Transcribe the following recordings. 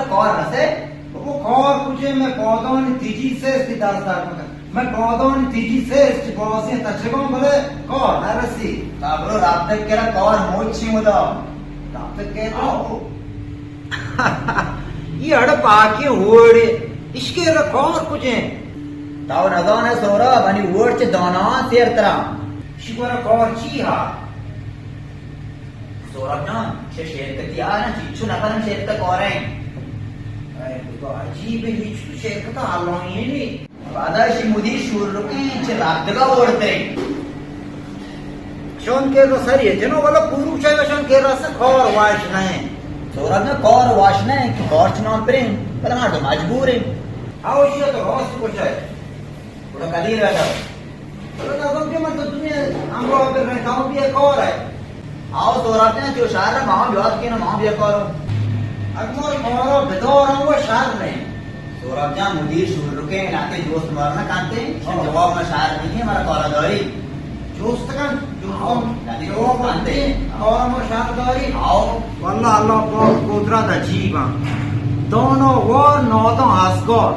कौर रसे वो कौर कुछ मैं पौधों ने तीजी से दास्तार में मैं पौधों ने तीजी से बॉसी तचगों बोले कौर नरसी ताबरो रात तक केरा कौर मोची मुदा तब तक के तो ये अड़ पाके होड़े इसके कौर कुछ है ताव नजों ने सोरा बनी वोट चे दोना तेर तरह शिकोरा कौर ची हा सोरा ना छे शेर के दिया ना चिच्चू नकरन शेर तक कौर है अरे तो अजीब है हिच तो शेर का हालों ये नहीं बादाशी मुदी शूर रुके छे रात का ओढ़ते शोन के तो सर ये जनो वाला पुरुष है शोन के रस कौर वाश नहीं सोरा ना कौर वाश ने कि कौर चुनाव प्रेम पर हां तो मजबूर है आवश्यक तो रोज कुछ है थोड़ा कदीर बैठा तो ना के मतलब तुम्हें हम लोग कर रहे गांव भी एक और है आओ सोरा ने जो शार मां ब्याह के ना मां ब्याह करो अगमोर कौर बेदौर वो शार नहीं सोरा जा मुदीर शूर रुके नाते दोस्त मारना कांते जवाब में शार नहीं है हमारा कौरा दौरी दोस्त का जो कांते और हम शार दौरी आओ वल्ला अल्लाह को कुदरत अजीब दोनों वो नौ तो आसगोर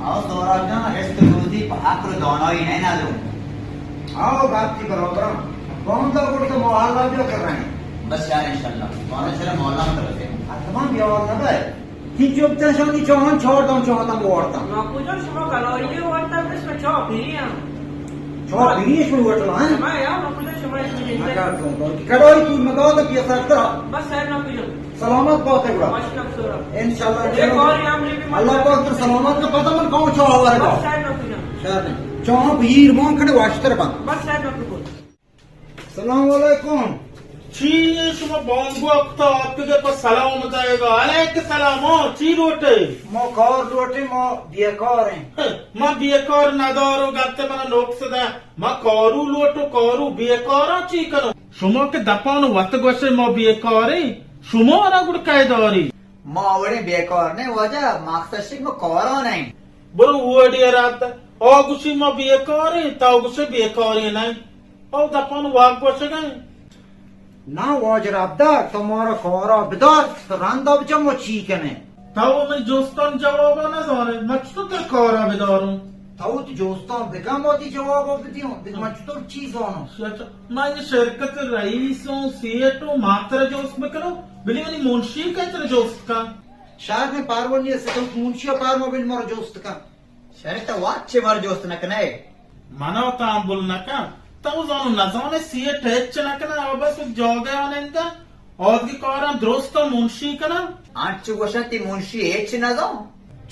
आओ सोरा जा रेस्ट रोजी पाकर दोनों ही नहीं ना दो आओ बात की बराबर कौन तो कोई तो मोहल्ला जो कर रहे हैं बस यार इंशाल्लाह कौन चले मौला में तरफ से तमाम व्यवहार ना भाई कि जब तक शादी चौहान छोड़ दो चौहान ओढ़ता No puedo solo calorías o hasta vez me chao piría. छोड़ दिनीश में ओढ़ता है Ma ya no puedo solo es mi मैं कर दूंगा करोई तू मगाओ तो पिया सकता बस है ना पियो. सलामत बहुत है बड़ा माशाल्लाह सोरा. इंशाल्लाह एक और यहाँ हमने भी अल्लाह को तो सलामत का पता मन कौन चौहा वाला बस है ना पियो. शहर में चौहा भीड़ मों खड़े वास्तर बन बस है ना पियो. सलाम वालेकुम ची شما بانگو اکتا आपके के पास सलाम बताएगा अलैक सलामो ची रोटे मो कौर रोटी मो बेकार है मां बेकार नदारो गत्ते मना लोक सदा मां कौरू लोटो कौरू बेकार ची करो शुमो के दपान वत गोसे मो बेकार शुमो रा गुड कायदारी मावड़े बेकार ने वजह मकसद में कौरा नहीं बरु वडिया रात ओ गुसी मो बेकार ताऊ गुसे बेकार नहीं ओ दपान वाग गोसे गए ना वाजर अब्दा तुम्हारा कौरा बिदार रंदा बचमो चीक ने ताऊ मैं जोस्तान जवाब ना जाने मचतो ते कौरा बिदारू ताऊ तो जोस्तान बेगम होती जवाब दियो मच तो चीज होनो अच्छा मैं ये शरकत रईसों सीएटो मात्र जो उसमें करो बिली वाली मुंशी का तेरे दोस्त का शहर में पारवनी से तो मुंशिया पार मोबाइल मोर दोस्त का शरत वाचे मार दोस्त न कने मनो ताम बोलना का ताऊ जानो ना जाने सीएट हेच ना कना अब बस जोगे आने इनका और की कौरा दोस्त मुंशी का ना आंच गोशती मुंशी एच न जाओ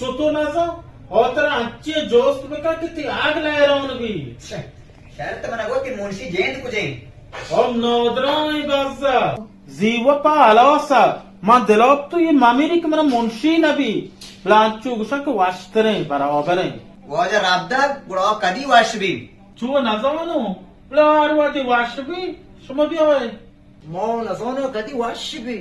चुतो ना जाओ और तेरा अच्छे दोस्त में का कितनी आग ले रहा भी शरत मना गो कि मुंशी जेंद कुजे और नौदराई बाजा जीव पा अलासा मां दिलोप तो ये मामेरी के मेरा मुंशी नबी लांचू गुसा के वास्तरे बराबर है वाजर अब्दा गुड़ा कदी वाशबी चुआ ना जानो लारवादी वाशबी समझ आए मो न सोनो कदी वाशिबी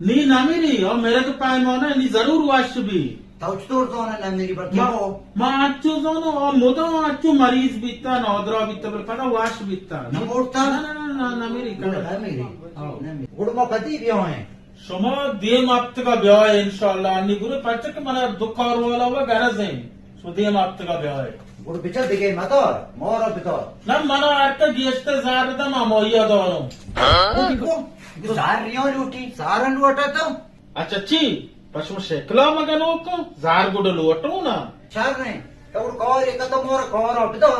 नी नामेरी और मेरे के पाए मोने नी जरूर वाशबी ताऊ तोड़ दो ना मेरी पर क्या हो मां अच्छू जानो और मुदो अच्छू मरीज बीता नौदरा बीता पर पता वाश बीता न मोड़ता ना ना ना ना मेरी ना मेरी गुड़मा कदी भी होए शमा दिए माप्त का ब्याह है इंशाल्लाह अन्नी गुरु पचक मना दुख और वाला हुआ गरज है सो दिए माप्त का ब्याह है गुड़ बिचा दिगे मतर मोर बितर नम मना आर्ट गियस्ते जार दा मामोया दोनो को जार रियो लूटी सारन लोटा तो अच्छा ची पशु शेकला मगनो को जार गुड लोटो ना चार ने तो कौर एक तो मोर कौर बितर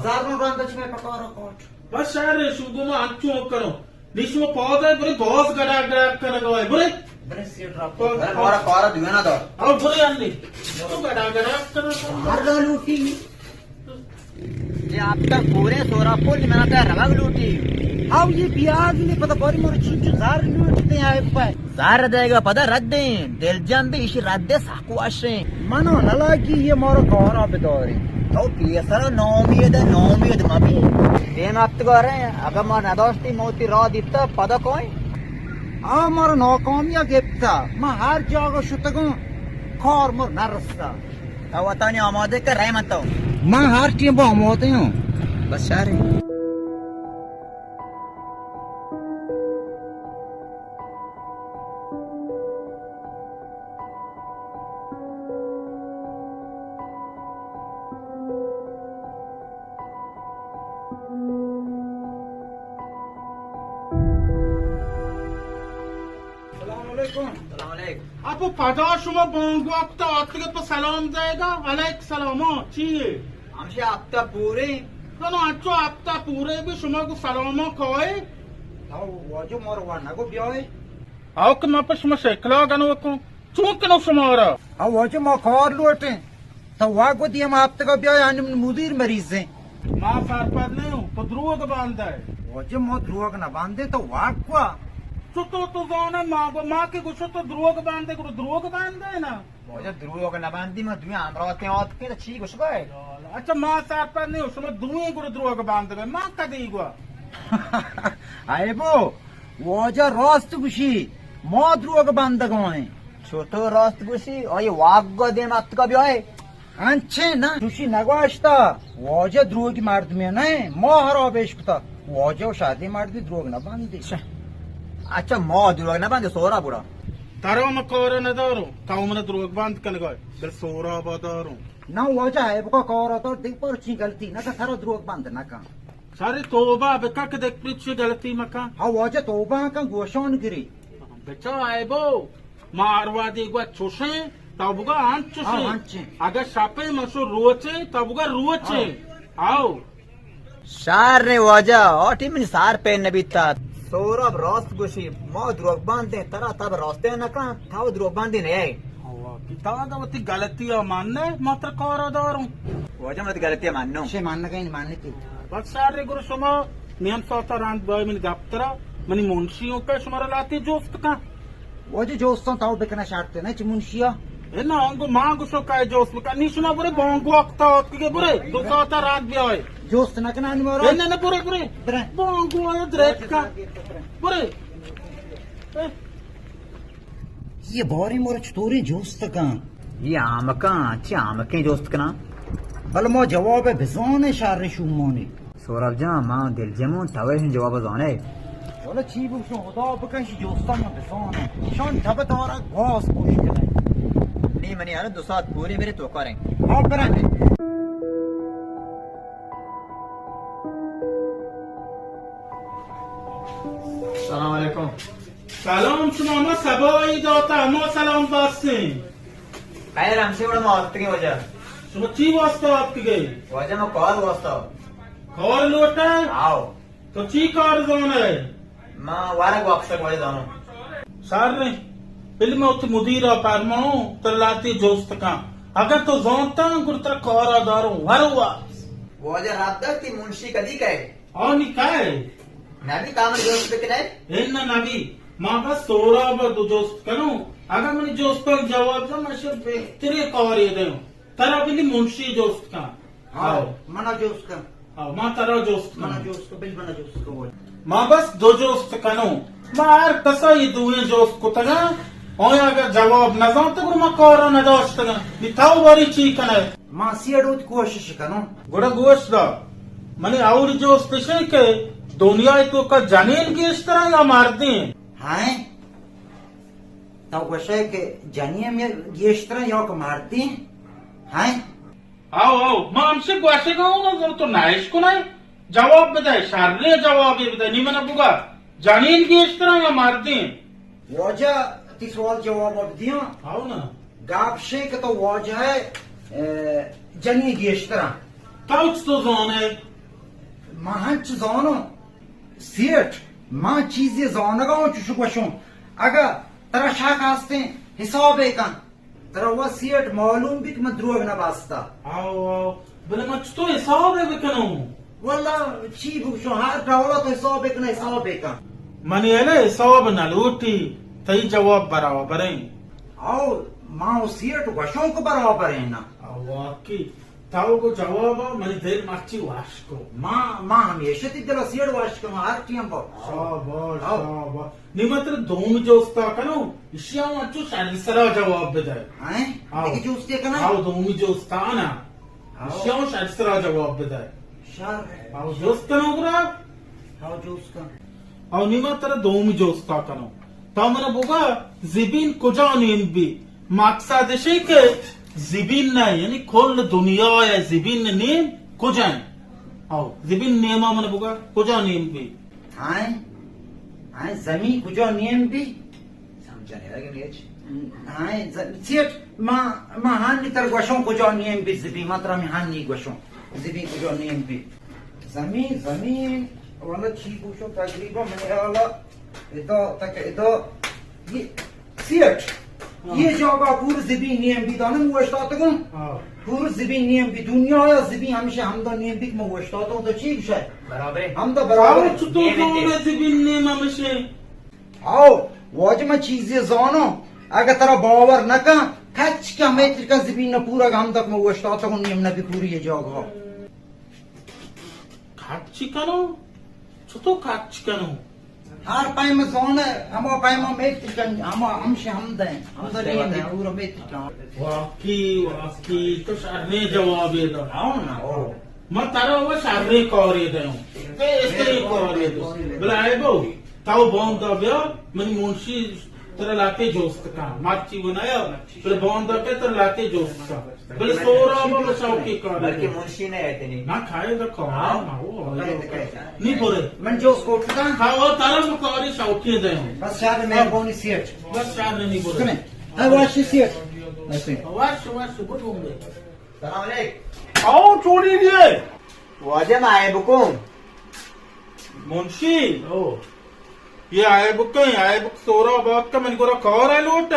सारन रंग में पकार कोट बस यार शुगु में अच्छू करो निशु पौधे बरे दोस गड़ा गड़ा कर गए बरे ब्रेस ये ड्रॉप कौरा कौरा दुए ना दो और बरे अन्नी तो गड़ा गड़ा कर मार लूटी ये आपका पूरे सोरापुर में ना रवग लूटी हाउ ये बियाज ने पता बड़ी मोर चीज जार लूटते आए पे जार देगा पता रद्द दिल जम भी इसी रद्द साकुआशे मनो नला की ये मोर कौर बितर तो पियसर नौमीद मबी ಏನ್ ಆಗ್ತಗೋರೆ ಅಗ ಮ ನದೋಸ್ತಿ ಮೋತಿ ರಾ ದಿತ್ತ ಪದ ಕೋಯ್ आ मोर नौकामिया गेप्ता मैं हर जगह शुतगो खौर मोर नरस्ता ಅವತಾನಿ ಆಮೋದೆ ಕ ರೈ ಮತ್ತೋ मैं हर टीम होते हूँ बस यार सलाम अलैकुम। अब पदा शुमा बोंग वक्त आतगे पे सलाम जाएगा अलैक सलाम चाहिए हमसे आपता पूरे तो अच्छो आपता पूरे भी शुमा को सलाम खोए ताऊ वाजो मोर वाना को ब्योय आओ कि मैं पे शुमा शेकला गनो को चूक नो शुमारा आ वाजो मो खोर लोटे तो वा को दिया आप तक ब्योय आने मुदीर मरीज से मां सार पर नहीं हूं तो द्रुव का बांधा है वाजो मो ध्रुव ना बांधे तो वा को तो जाने माँ के गुस्सो तो ध्रुव का बांधे को ध्रुव का बांधे है ना मुझे ध्रुव का नबांदी में तुम्हें अमरावती औत के ठीक उस गए अच्छा माँ सार पर नहीं उसमें दुए को ध्रुव का बांध गए माँ का दी गुआ आए वो वाजा रास्त खुशी मो ध्रुव का बांध गए छोटो रास्त गुशी और ये वाग दे मत का भी है अंचे ना खुशी नगवाश्ता वाजा ध्रुव की मार्द में नहीं मो हर आवेशकता वाजा शादी मार्दी ध्रुव ना बांधी अच्छा मो ध्रुव न बांधे सोरा बुरा तारो में कोरे न दारो ताऊ मैंने ध्रुव बांध कर गए फिर सोरा बदारो ना वाजा है वो कौरा तो देख पर ची गलती ना का सारा ध्रुव बांध ना का सारी तोबा बेका के देख पीछे गलती मका हाँ वाजा तोबा का गोशोन गिरी बेचा आए बो मारवादी गुआ चुसे तबुगा आंच हाँ, चुसे आंचे। अगर शापे मसो रुचे तबुगा रुचे आओ शार ने वजह और टीम ने सार पे नबीता सौरभ रास्त गुशी मो ध्रुव बांधे तरा तब रास्ते न का था ध्रुव बांधे नहीं किताबती गलतियां मानने मात्र कोरा दारो वजह मत गलती मानो शे मानना कहीं मानने की बस सारे गुरु सुमा नियम सोता रांत बाय मिन दफ्तरा मनी मुंशियों का सुमारा लाती जोस्त का वाजा जोस्तों ताऊ बेकना शारते ना चिमुनशिया है ना अंगो मां गुसो का जोस्त का निशुना बुरे बोंगो अक्ता के बुरे तो सोता रात भी आए जोस्त ना कना निवारो है ना बुरे बुरे बुरे। बोंगो आए द्रेक का बुरे ये बोरी मोर चतोरी जोस्त का ये आमका अच्छा आमके दोस्त कना बल मो जवाब है भिजोने शार शुमोने सौरभ जा मां दिल जमून तवे जवाब जाने वला चीबु शो होदा बकश जोस्ता में भिजोने शोन धब तोरा घोस मुश्किल है नहीं मनी आने दो साथ पूरे मेरे तो करें और बरा सलाम अलैकुम सलाम सुमा सबई दोता मो सलाम बासे खैर हमसे बड़ा मौत की वजह सुमा ची वास्ता आपके गए वजह में कॉल वास्ता और लोटा आओ तो ची कार जोन है मां वारक वापस वजह जानो सार ने फिल्म उत मुदीरा परमो तलाती जोस्त का अगर तो जोनता गुरतर कोरा दारो वरवा वजह रात तक की मुंशी कदी कहे और निकाय नबी कामर दोस्त के नहीं एन्ना नबी मां बस सोरा ब दो जोस्त कनो अगर मने जोस्त का जवाब दो मशे बेहतरी कोर ये दे तरा बिली मुंशी जोस्त का हाँ मना जोस्त का आओ मां तरा जोस्त मना का जोस्त का बिल मना जोस्त का वो मां बस दो जोस्त कनो मार कसा ये दुए जोस्त को तगा और अगर जवाब न दो तो गुरमा कोरा न दोस्त तगा निताऊ बारी ची कने मां सियडोत कोशिश कनो गुड़ा गोश्त दा मने और जोस्त से के दुनिया तो का जानेन की इस तरह या मारते हैं हाय ताऊ कशे के जानिए में ये इस तरह यो को मारती हैं हाय आओ आओ मां हमसे ग्वासे गाऊं ना जरा तो नाइश को नहीं जवाब बताए शार्रे जवाब ये बताए नहीं मना बुगा जानीन की इस तरह या मारते हैं वाजा तीसरा जवाब अब दिया आओ ना गाप शेख तो वाजा है जानिए की इस तरह काउच तो जोन है महंच जोनो सीट मां चीजें जोन गाऊं चुशु क्वेश्चन अगर तरा शाख आस्ते हिसाब है का तरा वो सीट मालूम भी कि मैं द्रोह ना बास्ता आओ आओ बोले मच तो हिसाब है बिकनो वल्ला ची बुशो हार डावला तो हिसाब है कि हिसाब है का मनी है ना हिसाब न लूटी तई जवाब बराबर है आओ मां सीट क्वेश्चन को बराबर है ना आओ वाकी ताऊ को जवाब मनी देर माची वाश को मां हमेशा ती दिला सीट वाश को हर टीम पर शाबाश आओ। शाबाश निमत्र धूम जोस्ता कनो इशिया मचु शारिसरा जवाब बताए हैं आओ। देखिए जो उसके कना आओ धूमी जोस्ता ना आओ। इशिया शारिसरा जवाब बताए शार आओ जोस्त कनो गुरा आओ जो उसका आओ निमत्र धूम जोस्ता कनो तामरा बोगा जिबिन कुजा नेम भी मकसद शे के जिबिन ना यानी खोल दुनिया या जिबिन नेम कुजा आओ जिबिन नेमा मन बोगा कुजा नेम भी हैं हैं जमी कुछ नियम भी جنيه ليش هاي سيت ما هاني تر قشون كجانيين بزبي ما ترى هاني قشون زبي كجانيين بي زمين والله شيء بوشو تقريبا من الله إذا تك إذا سيت ये जगह पूरी ज़बीन नियम भी दाने मुश्तात को पूरी ज़बीन नियम भी दुनिया या ज़बीन हमेशा हम तो नियम भी मुश्तात हो तो ठीक है बराबर हम तो बराबर तो जिबिन ने ममशे आओ वाज में चीजें जानो अगर तेरा बावर न का कच क्या मेट्र का ज़बीन न पूरा हम तक मुश्तात को नियम न भी पूरी ये जगह खाची करो तो खाची करो हर पाई में जोन है हम पाई में मेट्र का हम से हम दे नियम भी पूरा मेट्र का वाकी तो शारने जवाब ये दो आओ ना ओ मैं तारा वो शारने कौरे दे पे इसके कौरे दो बुलाए बो ताऊ बॉन्ड दा बिया मनी मुंशी तेरा लाते जोस्त का माची बनाया फिर बॉन्ड दा के तेरा लाते जोस्त का बल सोरा वो शौकी कर बल्कि मुंशी ने रहते नहीं ना खाए तो खाओ ना वो नहीं बोले मन जो स्कोट का खाओ तारा को कौरे शौकी दे बस शायद मैं बोनी सीट बस शारने नहीं बोले कने आई वाच सीट ऐसे वाश बोलूंगे सलाम अलैकुम आओ छोड़ी दिए वाजे में आए बुकुम मुंशी ओ ये आए बुक सोरा बात का मैंने गोरा कार है लोट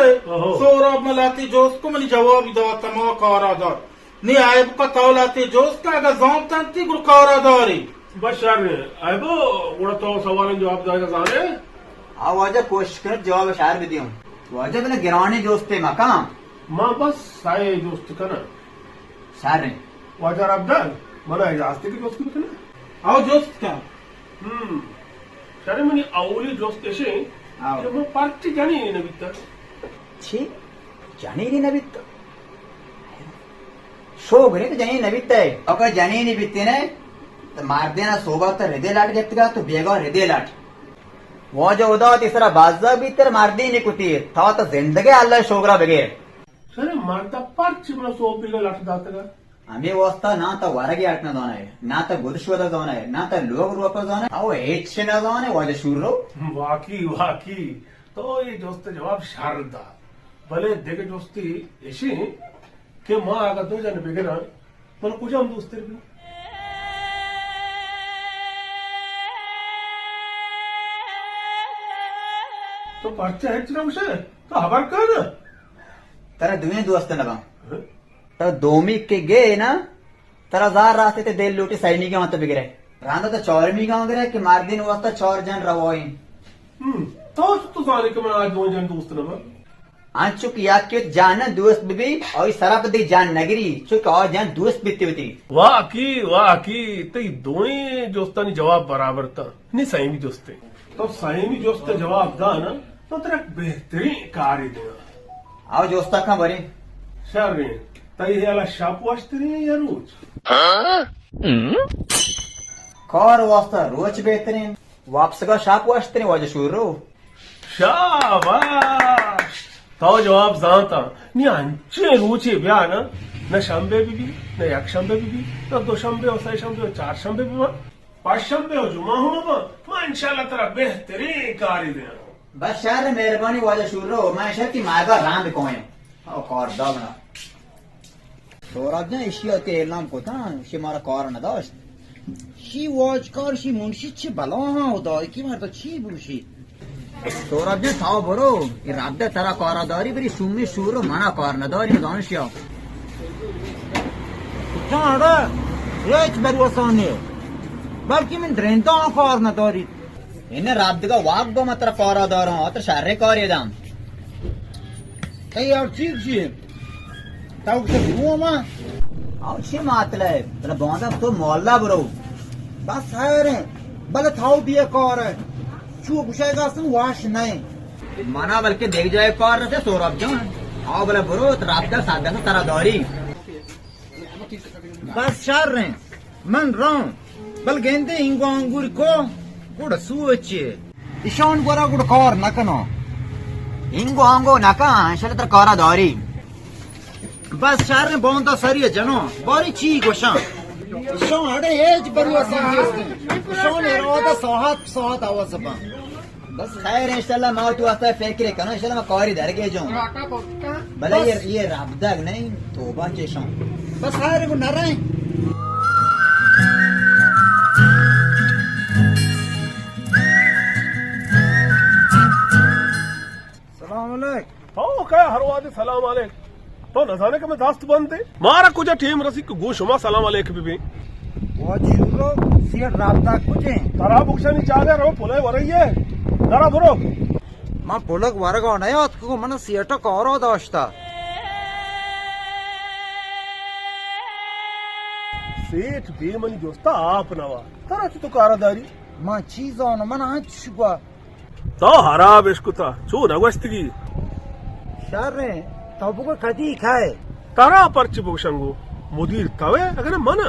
सोरा मलाती जोश को मैंने जवाब दवा तमा कारा दर नहीं आए बुक का तौलाती जोश का अगर जॉब तंती गुर कारा दरी बस यार आयबो उड़ा तो सवाल जवाब देगा सारे आ वाजे कोशिश कर जवाब शायर भी दियो वाजे मैंने गिराने जोस्ते मकाम मां बस साए दोस्त कना शायर ने वाजार अब्दल मना आस्ते की दोस्त कना आओ जोश का सारे मनी आवली दोस्त ऐसे आओ। कि मैं पार्टी जानी नहीं नबीता छी जानी नहीं नबित शोक नहीं तो जानी नबित है अगर जानी नहीं बीतते ने तो मार देना सोबा तो हृदय लाट जब तो बेगा हृदय लाट वो जो उदा तीसरा बाजा भीतर मार दी नहीं कुती था तो जिंदगी अल्लाह शोकरा बगैर सारे मारता पार्टी मला सोपीला लाट दातगा आम्ही वस्ता ना तर वरगे आटणं जाऊन आहे ना तर गुरुश्वदा जाऊन आहे ना तर लोक रूप जाऊन आहे अहो हेच ना जाऊन आहे वाजे शूरो वाकी तो ये दोस्त जवाब शारदा भले देखे दोस्ती ऐसी कि मां आगा दो जन बेगना मन कुछ हम दोस्त भी तो पार्टी है चिरा उसे तो हबार कर तर दुनिया दोस्त ना बा तर दोमी के गे ना तर हजार रास्ते ते देल लूटी सैनिक मत बिगरे रांदा तो चौरमी गांव गिरे कि मार दिन वस्ता चौर जन रहो तो सारे के मैं आज दो जन दोस्त ना आंचुक याक्युत जान दोस्त बिबी और सरपदी जान नगरी चुक और जान दोस्त बीती होती वाकी तो दोनी दोस्तानी जवाब बराबर था नहीं सही भी दोस्ते तो सही भी दोस्त जवाब दा ना तो तेरा बेहतरीन कार्य देगा आओ दोस्ता का बरी शारे तई याला शाप वाचते या रोज कौर वास्ता रोज बेहतरीन वापस का शाप वास्ते वाजे शूरो शाबाश तो जवाब जानता नी अंचे रोचे ब्या ना न शंबे भी न एक शंबे भी न दो शंबे और सही शंबे और चार शंबे भी पांच शंबे और जुमा हो मैं इंशाल्लाह तेरा बेहतरीन कार्य देना बस शहर मेहरबानी वाजे शूरो मैं शहर की मायगा राम कोय और कौर दावना सोराब ने इशिया ते एलाम को था शी मारा कौर न दास्ट she watch car she Munshi ची बला होता की मार तो ची बुशी सोराब ने था बरो ये राबदे तरा कौरा दारी बरी सुमी शूरो मना कौर न दारी गान शिया चाड़ा रेच बरवसाने बल्कि मैं ड्रेंटा कार न दारी इन्हें राबदे का वाक दो मत कौरा दारा और शहर कौर ये दाम कई और ठीक ची ताऊ से हुआ मां आओ शी मातले बला बोंदा तो मोहल्ला बरो बस है रे बल थाऊ बिया कार है चू गुशाएगा सन वाश नहीं मना बल्कि देख जाए कौर से सोराब जान आओ बला बरो तो राबदे सादा से तरा दारी बस शार रे मन राम बल गेंदे इंगो अंगूर को गुड़ सूचे ईशान गोरा गुड़ कार नकनो हिंगो आंगो नका शल तर कौरा दारी बस शार ने बोंदा सरी जनो बारी ची गोशा ईशान हडे एज बरुआ संगेस्ते ईशान एरोदा सोहात आवाज बा बस खैर इंशाल्लाह मौत वास्ते फिक्र करो इंशाल्लाह मैं कौरी धर के जाऊं भले ये राबदा नहीं तौबा चेशों बस खैर को न रहे सलाम अलैकुम हो काय हर वादे सलाम अलैक तो न जाने के मैं दास्त बनते मारा कुछ टीम रसी को गोशुमा सलाम अलैक बीबी वो शुरू सियर राबता कुछ है तरा बुक्शनी चाले रो पुले वरइये तरा बुरो मां पुलक वरगो नहीं होत को मन सियट कौरो दोस्ता सेठ बेमनी दोस्ता आप नवा तरा तो कारादारी मां चीजों न मन आज शुआ तो हराब इश्कुता चू नगवस्तगी शर रे तब को कदी खाए तरा पर्च बुक्शंगो मुदीर तवे अगर मन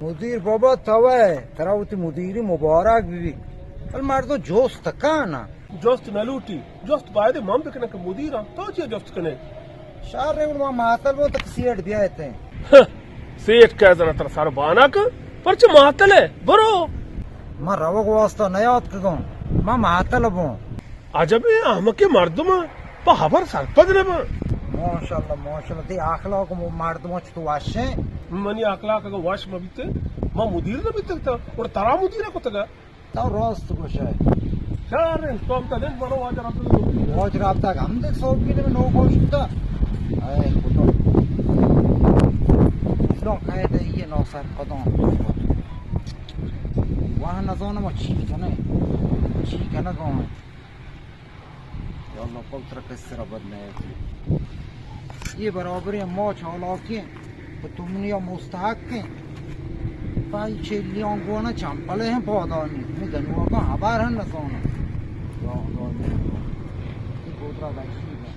मुदीर बाबा तवे तरा उती मुदीरी मुबारक भी कल मार तो जोश तका ना जोस्त नलूटी जोस्त बायदे मम बिकने के मुदीरा तो चे जोस्त कने शर रे मां मातल वो तक सियट भी आए थे सेठ कह जना तर सार बानक पर्च मातल है बरो मां रवक वास्ता नहीं होत को मां मातल बो अजबे हमके मर्दमा पा हबर सरपद ने माशाल्लाह ते आखला को मार दो तो वाशे मनी अखला का वाश मबिते मा मुदीर न बिते ता और तरा मुदीर को तगा तो रोस्त को शाय शार तो हम तने बरो वाजरा रोज रात तक हम दे सो की में नो कोष्टा आए को तो खाए दे ये नो सर कदम वहां न जोन में ठीक है ना गांव में अल्लाह पवित्र कसरा बदले ये बराबर है मौज औलाद के तो तुमने या मुस्तहक के पाई चेलियों को ना चंपले हैं पौधा नहीं मैं गनुआ का हबार है न सोना ये गोत्रा बैठी है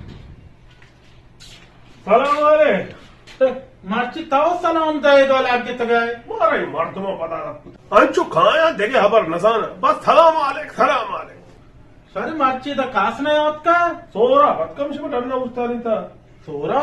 सलाम अलैकुम माची ताओ सलाम दे दो लागे तगाए मारे मर्दमा पता अंचो खाया देगे हबर नजाना बस सलाम अलैक सर माची दा कास नहीं होत का सोरा बदकम से डरना उस्तानी था सोरा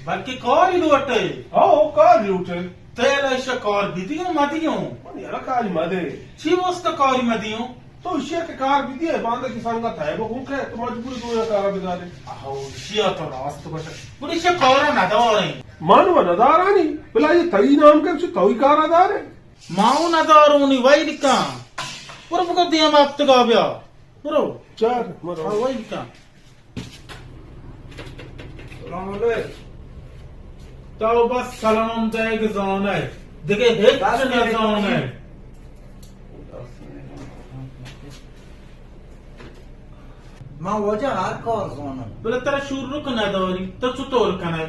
बल्कि कौर ही लुटे आओ का लूटे तेल ऐसा कौर बिदियों मदियों मन यार काली मदे छी वस्त कौर मदियों तो इशे के कार भी दिए बांधा की संगत है वो हुके तो मजबूरी दो कार बिगा दे आओ शिया तो रास्त बस पुलिस कौर ना दो रे मानव नदारानी भला ये तई नाम के तई कारादार है माऊ ना दारूनी वही लिखा पूर्व को दिया मैं अब तक आ गया पूरा चार मरो वही लिखा सलाम अलैकुम तो बस सलाम देग जान है देखे हेच न जान है मां वजह हर कौर जोन बोले तेरा शुरू को न दौरी तो चुतोर कने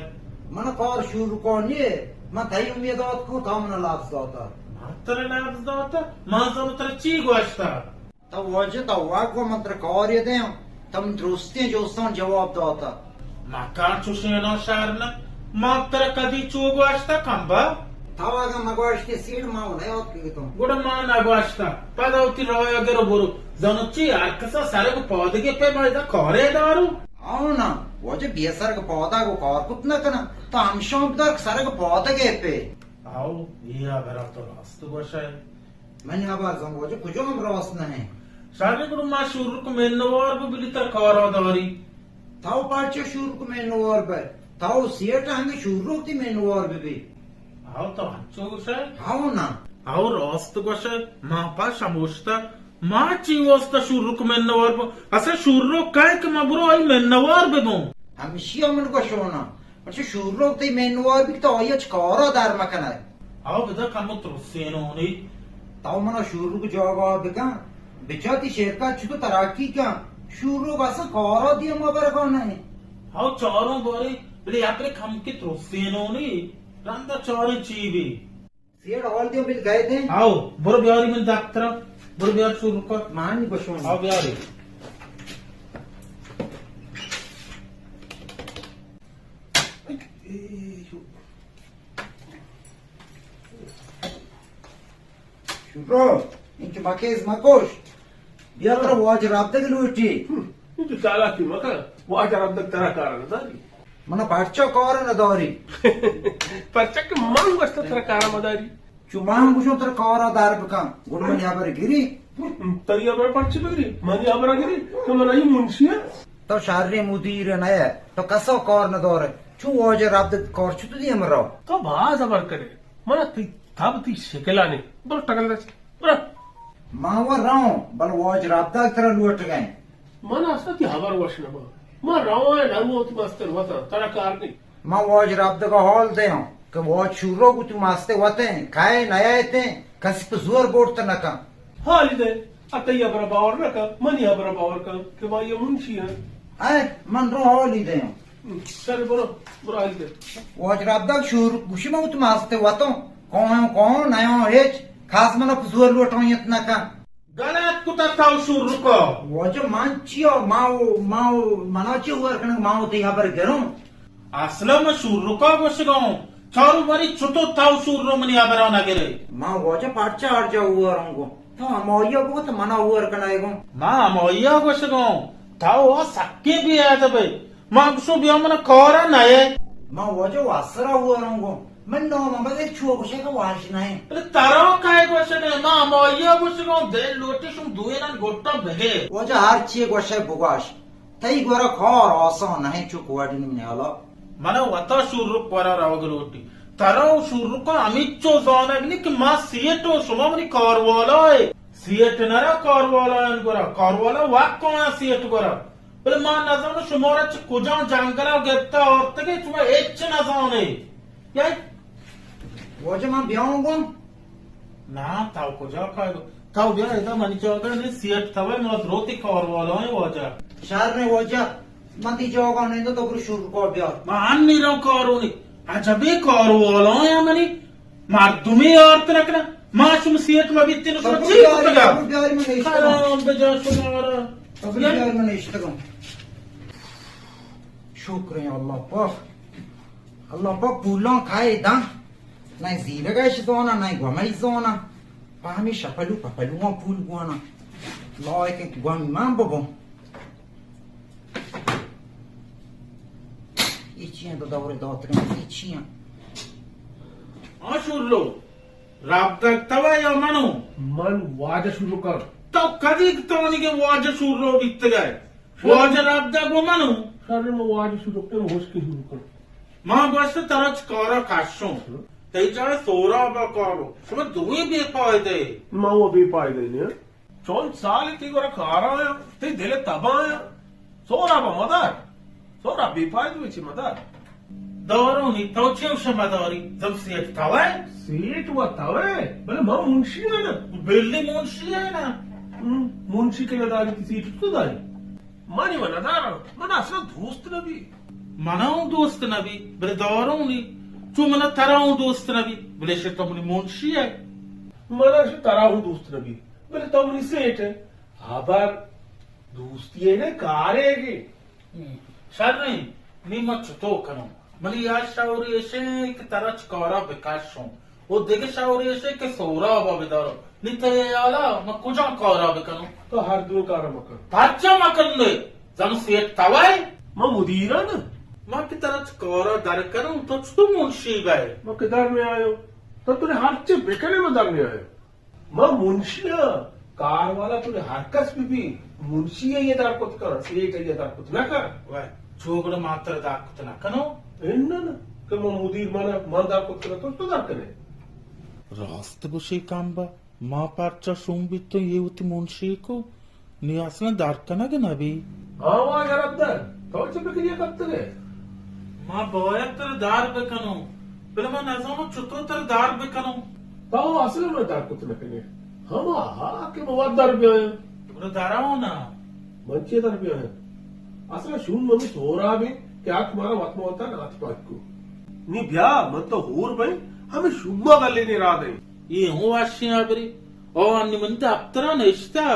मन कौर शुरू कौन ये मैं थई उम्मीद होत को था मन लाभ होता तेरे नाम दाता मां तो तेरा ची गोश्ता तो वजह तो वाको मंत्र कौर ये दे तम दुरुस्ती जोस्तों जवाब दोता मां का चुशेनो शारना मां तेरा कदी चू गोश्ता कंबा थावागा मगवाश के सीड मां नहीं होत की तुम गुड मां ना गोश्ता पदवती रोय अगर बोरो जनची आकसा सारे को पौधे के पे मळदा खोरे दारू అవునా वजह बेसर का पौधा को कौर कुतना कना तो हम शौक तक सर का पौधा के पे आओ ये अगर तो रास्त गोशा है मैंने अब आजम वजह कुछ हम रोस नहीं सारे गुरु मां शुरू को मेनवर को बिली तर खोरो दारी थाव पाचे शूर को मेनवर पे थाव सियट हंगे शूर ती मेनवर भी आओ तो अच्छो गोशा है हाउ ना आओ रास्त गोशा मां पा समोस्ता मां चीवस्ता शुरू को मेनवर को असे शुरू काय के मबरो आई मेनवर बेगो हम शियो मन को शोना अच्छा शूर ती मेनवर भी तो आया चकारा दार मकना आओ बदा काम तो सेनो नहीं ताव मना शूर को जवाब बिका बिचाती शेर का छुतो तराकी का शूर बस कौरा दिया मगर को नहीं आओ चारों बोरे बले आपरे खम के तो सेनो नहीं रंदा चारे चीबी सियट ऑल दियो बिल गए थे आओ बुर ब्यारी में डॉक्टर बुर ब्यार शुरू कर मान को शोना आओ ब्यारी शुक्रो इंच मकेज मकोश बियात्र वाज राबते के लूटी तो चाला की मका वो आज रब तक तेरा कारण दारी मन पाचो कौर न दौरी परचक मांग वस्त तेरा कारण मदारी चुमाम गुशो तर कौर दार बका गुडमन या पर गिरी तरिया बड़ा पर्ची बगरी मनी आबरा गिरी तो मना ही मुंशिया तो शार्रे मुदीर नया तो कसो कौर न दौर चू वाज रब्द कौर चू तुदी हमरो तो बाज अबर करे मना ती तब ती शिकला ने बड़ टकल दस बड़ा मावा राव बल वाज रब्दा तरह लुट गए मना असला ती हबर वश न मा राव है ना वो ती मास्टर वता तरा कार नहीं मां वाज रब्द का हॉल दे हो कि वाज शुरो को तू मास्ते वते खाए नया ते कस पे जोर बोट त नका हाली दे अतैया बरा बावर न का मनी बरा बावर का के मा ये मुंशिया आए मन रो हॉल ही दे हो सर बरो बरा हाली दे वाज रब्दा शुर गुशिमा तू मास्ते वतो कौन नयो हेच खास मन जोर लुटो इतना का गलत कुता ताव शुरू रुको वाज मांचियो माओ मनाची हुआ कन माओ ते यहाँ पर गरो असलम शुरू रुको बसगो चारू बारी छुतो ताव शुरू मनी आबरा ना गिरे मां वाज पाचा आर जा हुआ रंगो तो मोयो को तो मना हुआ कन आएगो मा मोया बसगो ताव सक्के भी आ दबे मा सो बिया मन कोरा नए मां वाज वासरा हुआ रंगो मन नो मम बे छुओ को का वाश नहीं अरे तारो काय बसने मा मोया बसगो दे लोटे सुम दुए ना गोट्टा बगे वाज हर ची गोशे बुगाश तई गोरा खर असो नहीं चुक वाडिन ने hello mana wata shurru para rawgroti tarau shurru ko amicho zonagni ki ma sieto sumamni korwala siet nara korwala an gora korwala wak kona siet gora bole ma nazano shumora ch kujan jangara getta orte ke tuma ech nazane yai was मां ब्याओगो na taw kuja ka taw bia eda mani choga ni siet tawai ma droti korwala waja शहर में वाज मंदी जोगा नहीं तो गुरु शुरू को ब्या ma anni raw koruni ajabe korwala ya mani mar dumi orte nakna ma shum siet ma bittinu so chi kutaga ब्यार में नहीं Karam beja shumara. ब्यार में नहीं इश्तगो शुक्र है अल्लाह पाक पुलों खाए दा नहीं जीरे का इश्तोना नहीं गुमाई जोना पामी शपलू पपलू पुल गुना लॉय के गुम मां बबो इचियां तो दौरे दोतरे इचियां Ashurlo. Rabda tava ya manu. मन वाज शुरू कर तो कदी तो नहीं के वाज शुरू बित गए वाज rabda को manu. सारे में वाज शुरू कर होश की शुरू कर मां बस तरच करा काशो ते जाए सोरा बा करो सब दुई भी फायदे मां वो भी पाई गई ने चोल साल ती गोरा खारा है ते दिले तबा है सोरा बा मदर सोरा भी पाई दो ची मदर दौरो नहीं तो छेव शमादारी जब से तवा सीट वो तवे भले मां मुंशी है ना बिल्ली मुंशी है ना मुंशी के दारी की सीट तो दारी मानी वना दारा मना असला दोस्त नबी मनाऊ दोस्त नबी बले दौरो नहीं तू मना तराऊ दोस्त नबी बले से तो मनी मुंशी है मना से तारा हूँ दोस्त नबी भले तो मनी सेठ है आबार दोस्ती है ना कारेगी सर नहीं नी मत तो करो मली आज शावरी ऐसे कि तरच कौरा विकास हो वो देखे शावरी ऐसे कि सोरा बा बिदारो नी ते आला म कुजा कौरा बिकनो तो हर दूर कार मकर ताचा मकन ले जम सेट तवाई मां मुदीरा ना म की तरच कौरा दर करूं तो तू मुंशी गए मां किधर में आयो तो तूने हर चीज बेकने में दर में आयो मां मुंशिया कार वाला तूने हरकस भी मुंशी है ये दार कुछ कर सेठ है ये दार कुछ ना कर वह छोगड़ मात्र दाकुत ना कनो इन्ना ना कि मां मुदीर माना मान दार कुछ कर तो दार करे रास्त बुशी कांबा मा पार्चा सुंबित तो ये उति मुंशी को नियासना दारकना के नबी हाँ वहाँ यार अब्दर तो चुप के लिए कब तक है मा बोया तर दार बेकनो फिर मैं नजों चुतो तर दार बेकनो तो असल में दार कुछ न करे हम हाँ के मवाद दार भी आए तो दाराओ ना मंचे दार भी आए असल शून मम्मी सोरा भी क्या तुम्हारा वत्म होता है नाथ पात को नी ब्या मन तो होर भाई हमें शुम्मा गले नहीं रहा दे ये हूँ वाशियां बरी और निमंत अप्तरा निश्ता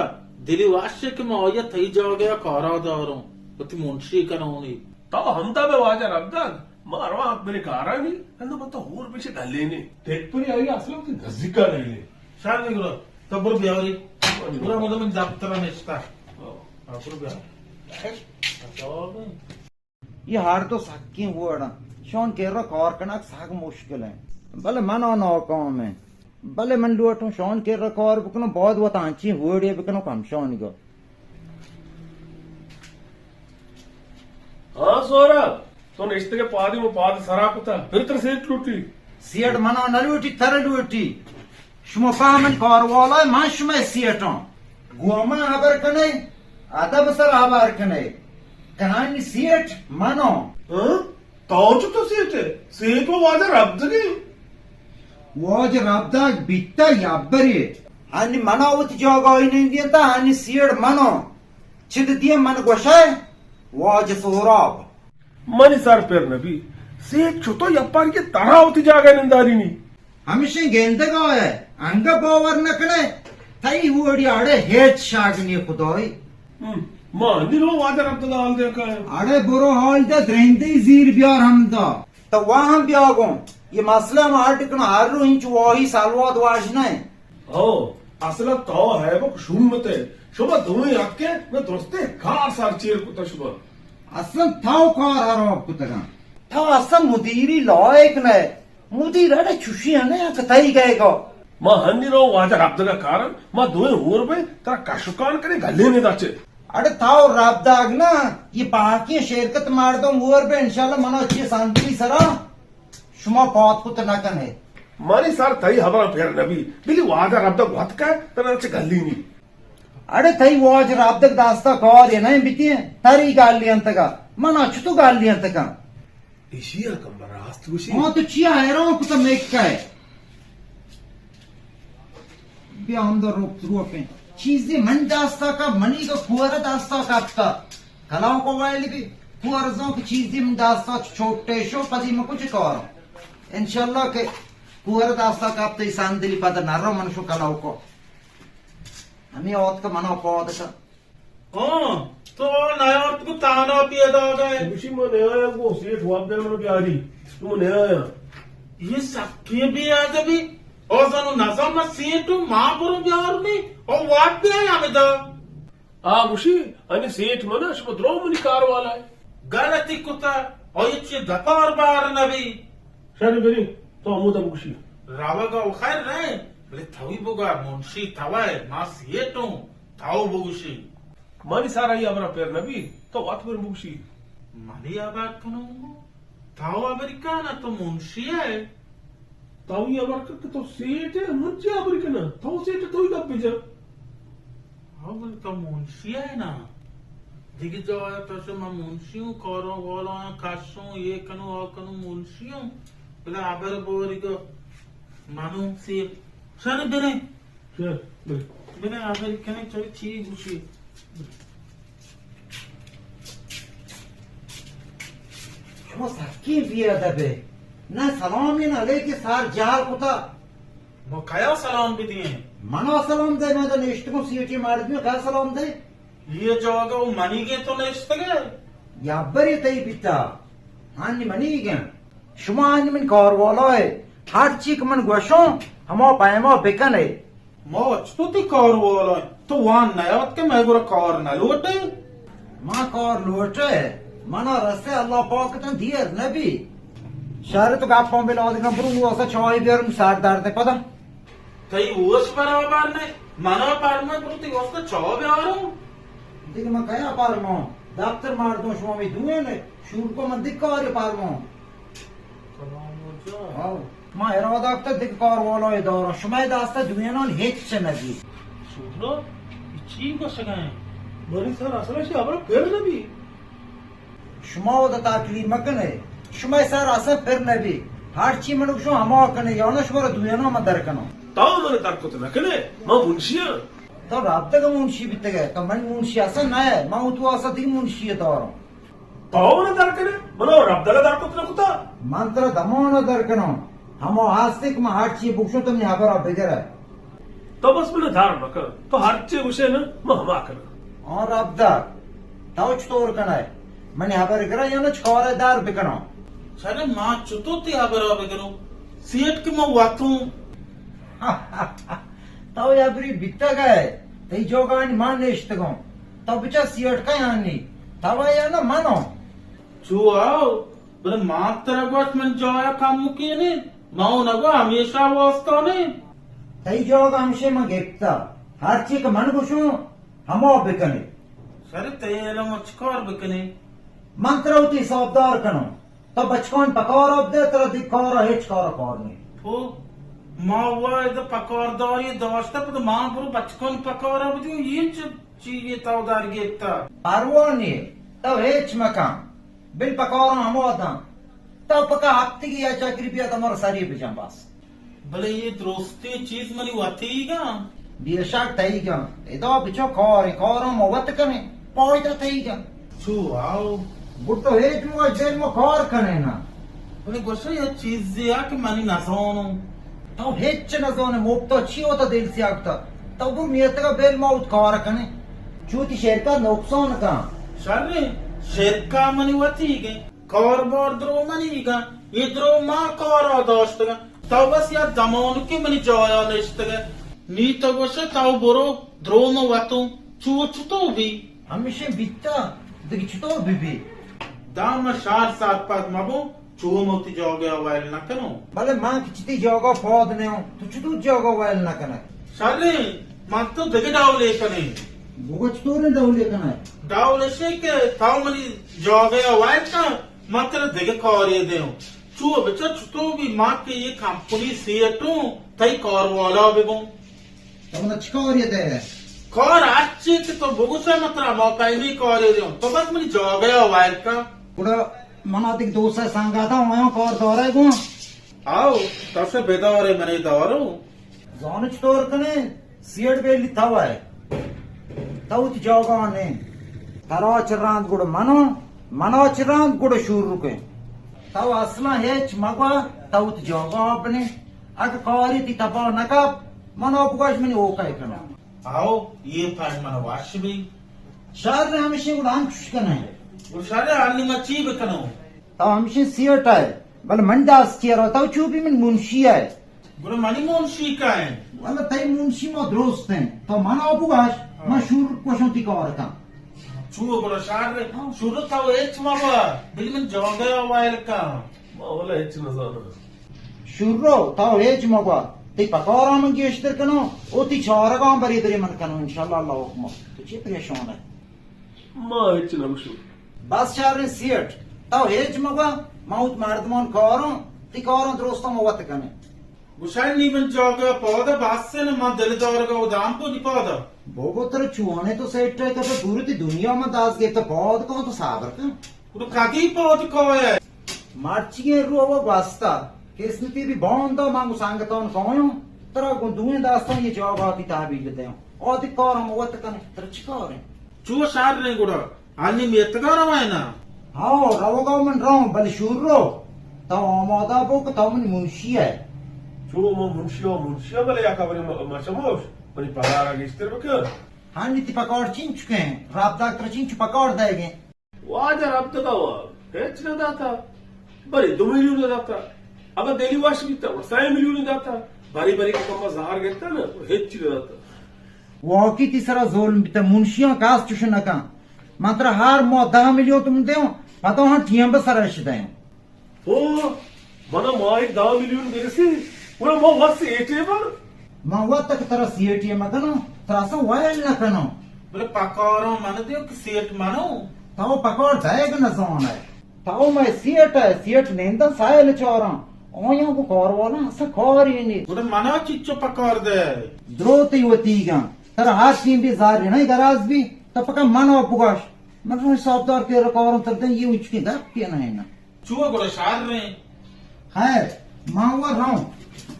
दिली वाश्य के मैं ओया थई जाओ गया कौरा दारों पति मुंशी करोनी तो हम तो बे वाजा रब्दन मारवा मेरे कारा नहीं तो मन तो होर पीछे गले नहीं देख पूरी आई असल में नजदीका नहीं ले शायद नहीं करो तब ब्यावरी पूरा मतलब में दफ्तरा निश्ता पूरा ब्याह ये हार तो सक्की हुआ शौन कह रहा कौर कनक साग मुश्किल है भले मनो नो कौम में भले मन लुटो शौन के रखो और बकनो बहुत बहुत आंची हुए बकनो कम शौन गो हाँ सोरा तो इष्ट के पादी में पाद सरा कुता फिर तर सेट लूटी सियट मनो नलुटी थरलुटी शुमा पामन कारवाला मा शुमा सियटो गोमा हबर कने अदब सर हबर कने कहानी सियट मनो हाँ ताऊ तो सेट वो वादा रब दगे वाज रब्दा बित्ता याबरी अनि मनावत जोगा इनिंदियता अनि सियट मनो चिद दिए मन गोशाय वाज सोराब मनी सर पेर नबी सेट छुतो यप्पार के तरह होती जागा निंदारी नी हमेशा गेंदे का है अंग पावर नकने तई हुड़ी आड़े हेच शागनी खुदोई मानी लो वादा रब दगा हाल देखा है अरे बुरो हाल दे द्रेंदे जीर बियार हम दा तो वहां बियागो ये मसला मार टिकना हर इंच वही सालवाद वाज नहीं ओ असल तो है वो शुमते शुभ दोई रखे मैं दोस्ते कार सार चीर कुता शुभ असल थाव कार हरो कुतगा था असल मुदीरी लायक ने मुदीर अरे खुशी है ना कतई गए को मां हन्नी रो वादा रब दगा कारण मां दोई हुर पे तेरा कशुकान करे गले में दाचे अरे थाव राबदाग ना ये बाकी शेरकत मार दो मुर पे इंशाल्लाह मनो अच्छी शांति सरा शुमा पौत कुत न कने मानी सर तई हमारा फेर नबी बिली वादा रब दगा वत का तेरा अच्छे गली नी अरे थई वाज राबदक दास्ता कौर ये नहीं बिती तारी गाल लियन तका मन अच्छु तो गाल लियन तका इशिया कम रास्त गुशी हां तो चिया है रो कुत मेक का है बे अंदर रोप पे चीजें मन दास्ता का मनी का फुआरा दास्ता का आपका कलाओं को वाली भी फुआरजों की चीजें मन दास्ता छोटे शो पदी में कुछ कौर इंशाल्लाह के फुआरा दास्ता का आप तो ईसान दिली पद नरो मनुष्य कलाओं को हमें औत का मना पौध का हाँ तो नया को ताना पिया दा गए गुशी में नया वो सेठ हुआ दे मन प्यारी तुम नया ये सबके भी आज भी और सनु नजम में सेठू मां करो प्यार में और वाट भी है हमें दा आ गुशी अनि सेठ मना शुभ द्रोमनी कार वाला है गलती कुता और ये चीज दकार बार नबी शरी बेरी तो मुदम गुशी रावा का खैर रहे बोले थवी बुगा मुंशी थवाए मां सेठू थाओ बुगुशी मानी सारा ही हमारा पेर नबी तो बात पर मुगशी मरी आबाद कनो थाओ अमेरिका ना तो मुंशी है ताऊ ये अबर के तो सेठ है मुझे अबर के ना तो सेठ तो ही कब भेजा हाँ बोले तो मुंशी है ना दिख जो है तो से मैं मुंशी हूँ करो बोलो काशों ये कनो और कनो मुंशी हूँ बोले आबर बोरी को मानो से सर बिने चल बिने अमेरिका ने चली चीज गुशी शुमा सकी बिया दबे ना सलाम ही ना लेके सार जार कुता वो कया सलाम भी दिए मनो सलाम दे मैं तो नेस्ट को सीटी मार दियो का सलाम दे ये जो आगे वो मनी के तो नेस्ट गए याबरी तई पिता हानि मनी गया शुमा हानि मन कार वाला है हर चीक मन गोशो हमो पाएमो बेकन है मौज तो ती कार वाला तो वहां नया के मैं गोरा कार न लौटे मां कार लोटे मनो रस्ते अल्लाह पाक तो दियर नबी शहर तो गाप पॉम बिला दिखा ब्रू ऐसा छवाई देर सारदार दे पता कई ओस बराबर ने मना पार में प्रति वस्त छो बेआरो देख मैं कया पार मो दफ्तर मार दो शुमा में दुए ने शूर को मन दिक्का और पार मो हां मां हेरो दफ्तर दिक कार वाला है दौर शुमा दास्ता दुए नन हेच चनगी सुनो ची को सगाए मानी सर असल से हमारा पेर नबी शुमा द ताकली मकन है शुमा सर असा फिर नबी हर ची मनुक शो हमो कने योनश वर दुए नो मदर कनो ताऊ मैंने तार को तो नकने मां मुंशिया तो रात का मुंशी बित गए तो मन मुंशी असा ना है मां तो असा दी मुंशी है दौर ताऊ मैंने तार कने मनो रब दगा तार को तो कुता मंत्र दमो न दर कनो हमो आस्तिक में हर ची बुक्सो तुमने हबर अब बेगर है तो बस मैंने धार नक तो हर चीज उसे ना मैं हमा करना और अब दा ताऊ चतोर कना है मैंने हबर करा यो न छोरे दार बिकनो सने मां चुतो ती बराबर करो सीट के मैं वातू ताऊ याबरी बित्ता गए तई जोगान मान नेश्त गो तब बिचा सियट का यानी तब या ना मानो चू आओ बोले मां तेरा गोट में जो आया काम की ने मां ना गो हमेशा वास्ता ने तई जोग हमशे में गेप्ता हर चीज मन गुशु हमो बिकने सर तेल मचकार बकने मंत्र उती सबदार कनो तो बचकन पकौर अब दे तर दिखौर हेच कौर कौरने हो माँ हुआ इधर पकौरदार ये दोस्त है, तो माँ पुरो बचकन पकौर अब दियो ये चीज ये ताउदार गेता पारवोनी तो हेच मकान बिल पकौर हमो दा तो पका हफ्ते की या चाकरी पिया तमर सारी बिचाम बस भले ये दोस्ती चीज मनी वातीगा बेशक तईगा इदो बिचो कौर मोवत कने पॉइंट तईगा छू आओ गुट्टो हेच मो जेल मो कौर कने ना भले गोशा ये चीज या कि मनी नजोनो तो हेच न जोने मोक्तो छियो तो दिल से आगता तो वो नियत का बेल मौत कौर कने चूती शेर का नुकसान का सर शेरका मनी वातीगे कौर बोर द्रो मनीगा ये द्रो माँ कौर दोस्त का तो बस यार दमोन के मनी जोया लिस्ट का नी तो गोशा ताऊ बोरो द्रो में वातू चू चुतो भी हमेशा बिता दिखतो बिबी दाम शार सात पात मबो चू मोती जोगे वायल न कनो भले मां किचती जोगो फोद ने हो तो चुटू जोगो वायल ना कने सर मां तो दगे डावले कने बुगच तो ने दौले कने डावले से के ताऊ मनी जोगे वायल का मात्र दगे कौरे दे चू बच्चा चुतो भी मां के ये कंपनी सेटू तई कौर वाला बेबो तमना चिकोरिए दे कौर अच्छे के तो बुगुसा मात्र मौका ही नहीं कौरे दे तो बस मनी जोगे वायल का पुरा मनातिक दोसा सांगा था वहां कौर दौरे गो आओ तब से बेदौरे मने दौरो जोन चतोर कने सीएड बेली थावा है तौत जोगो ने तरो चरांत गुड़ मनो चरांत गुड़ शूर रुके तव असला हेच मगवा तौत जोगो अपने अग कौरी ती तपो नकब मनो पुकाश मनी ओ काय कना आओ ये फाइल मन वाश भी शहर ने हमेशा उड़ान चुशकन है उशारे आनी मची बकनो तव हमेशा सीएट है बल मंडास चेरो तव चूबी में मुंशी है गुरु मनी मुंशी का है वाला तई मुंशी मो दोस्त है तो मनो पुकाश मशहूर क्वेश्चन ती कौर का चुओ गुरु शारे शुरू था वो एच मावा बिल में जोगे वायल का मावला हेच न जानो शुरो तव हेच मगवा ती पकौरा मन की इश्तर कनो ओ ती छोरा का बरी बरी मन कनो इंशाल्लाह अल्लाह हुक्म तो चे परेशान है मा हेच न गुशु बस चार ने सीएट तव हेच मगवा माउत मार्दमन कौरो ती कौरो दोस्तों मवत कने गुशाई नी बन जोगे पौधा बास से न मा दिल दौर का उदाम को नहीं पौधा बोगो तर चुआने तो सेट है तो पूरी ती दुनिया में दास के तो पौध को तो साबर का गुरु काकी पौध को है मार्चिए रो वो वास्ता किस्मती भी बॉन्द मांगू सांगतोन कोयो तरा को दुए दास्तान ये जवाब आती ताबी लेते हैं और ती कौरो मवत कने तर चिकोरे चुओ शार ने गुरु आनी मेत का रवायना हाँ रवोगा मन राव बल शुरो तो मोदा बोक तो मन मुंशी है चुओ मो मुंशिया बले या खबरे मचमोश बनी पगार आगे इस्तर बके हाँ नीति पकौड़ चिन चुके हैं रात डॉक्टर चिन चु पकौड़ देंगे वाजा रब्त दावा हेच न दाता बरे 2 मिलियन न दाता अब डेली वाश बीता 6 मिलियन दाता बारी बारी के कम जार गेता ना हेच न दाता वो की तीसरा जोल बिता मुंशियों कास चुशन का मात्र हार मो 10 मिलियन तुम दे पता हाँ टियम बसरश दे ओ मना माई 10 मिलियन देसी पूरा मो वस एटे पर मवा तक तरह सीएटीएम कनो त्रासा वायल न कनो बोले पकौड़ो मन दियो कि सेठ मानो ताओ पकौड़ जाएगा न जोन है ताओ मैं सीएट है सीएट नेंदा सायल चोरा ओया को कौर वाला सा कौर ही नहीं गुरु मना चिच्चो पकौड़ दे द्रोती वतीगा तर हाथ टीम भी जार नहीं गराज भी तो पका मानो पुगाश मतलब सौदार के रकौर तक ये उचकी दा के नहीं ना चुओ गुरु शार ने है मावा राव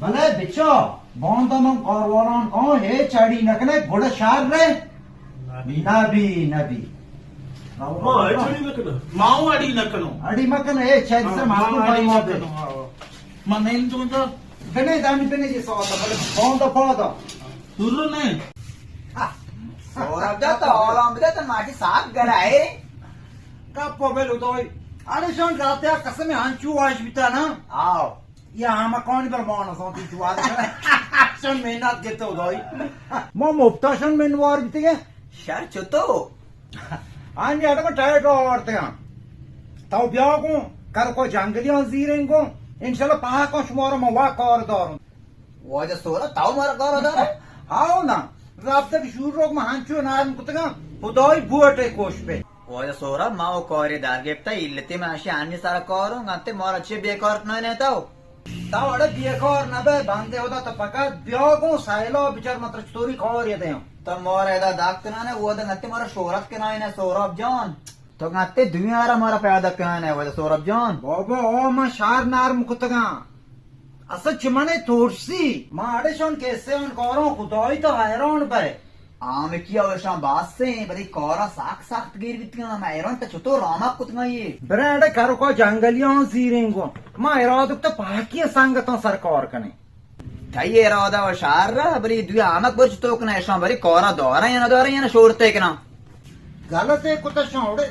भले बिचो बॉन्दा में कौर वाला कौन है चाड़ी नकने घोड़ा शार रे नबी मा हेच न कना माऊ अड़ी नकनो अड़ी मकन है शायद से मालूम भाई मोबे मन इन तुम तो बने दानी बने जी सौदा भले बॉन्दा पौदा सुरो नहीं सौरभ दा तो औलाम दे तो माटी साफ गराए का पोबेल उदोय अरे शोन राते कसम हांचू वाश बिता ना आओ या हम कौन पर मान सोती जुआद शोन मेहनत के तो उदोय मो मुफ्ता शोन मेन वार बिते शर चुतो आंजे अटको टाइट औरते हैं ताऊ ब्याह को कर को जंगलियों जीरें को इंशाल्लाह पहा को शुमार में वा कौर दौर واجه سورا تاو مارا کار داره هاو نا رابطه شروع ما هنچو نارم کتگم خدای بوته کوش به واجه سورا ما و کاری در گفته ایلتی ماشی انی سر کارو گنته مارا چه بیکار نه تاو تا وڑا بیکار نبه بنده ہوتا تو فقط بیاگو سایلا بچار مطر چطوری کار یده هم تو مارا ادا داغ کنانه وہ دا گنته مارا شهرت کنانه سوراب جان تو گنته دنیا را مارا پیدا کنانه واجه سوراب جان بابا او ما شار نارم کتگم اصلا چمنه تورسی ما اڑشون کیسه اون کاروں خدای تو حیران بره آمی کیا وشان باز سے بدی کارا سخت گیر بیتگانا ما ایران تا چطور رامک کتگایی برای کارو کو جنگلیان زیرینگو ما ارادک تو پاکی سنگتوں سرکار کنے تایی ارادا و شهر را بری دوی آمک برچ تو کنه اشان بری کارا دارا یا ندارا یا شورته کنا غلط ہے کتا شاوڑے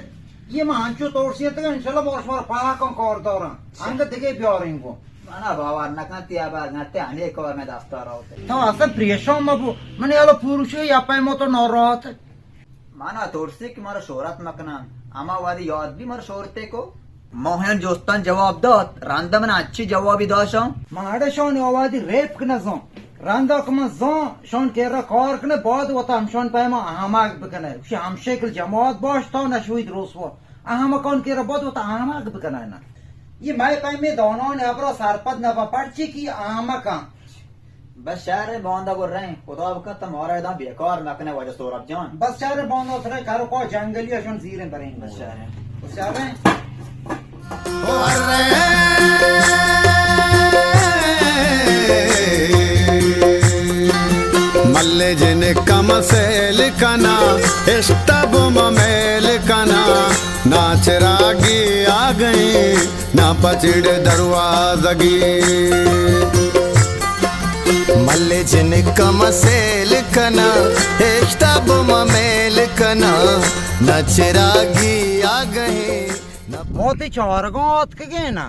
یہ ما ہنچو تورسی تگا انشاءاللہ بارش مار پاکن کار دارن انگ دیگه بیارینگو مانا باور نکنتی آبا گنته انی کار میں دستار ہوتے تو اصلا پریشان مبو من یالا پوروشو یا پای ما تو ناراحت مانا تورسی که مارا شهرت مکنن اما وادی یاد بھی مارا شهرته کو موهن جوستان جواب داد رنده من اچھی جوابی داشتم ما اڑشون آوادی ریپ کنه زن رنده کما زن شون که را کار کنه بعد وطا همشون پای ما احمق بکنه وشی همشکل جماعت باش تا نشوید رسوا احمقان که را بعد وطا احمق بکنه نه یہ میں پای میں دونوں نے ابرا سرپد نبا پڑچی کی احمقان بس شهر بانده گر رہے ہیں خدا بکت مارا ادام بیکار مکنے وجہ سورب جان بس شهر باندو سره کارو کو جنگلی اشون زیرن برین بس شهر بس شهر మల్లె జన కమసేల్ కనా ఎస్టబ్ మమేల్ కనా నాచరాగి ఆ గయి నా పచిడ దర్వాజగి మల్లె జన కమసేల్ కనా ఎస్టబ్ మమేల్ కనా నాచరాగి ఆ గయి موتی چارگات که گینا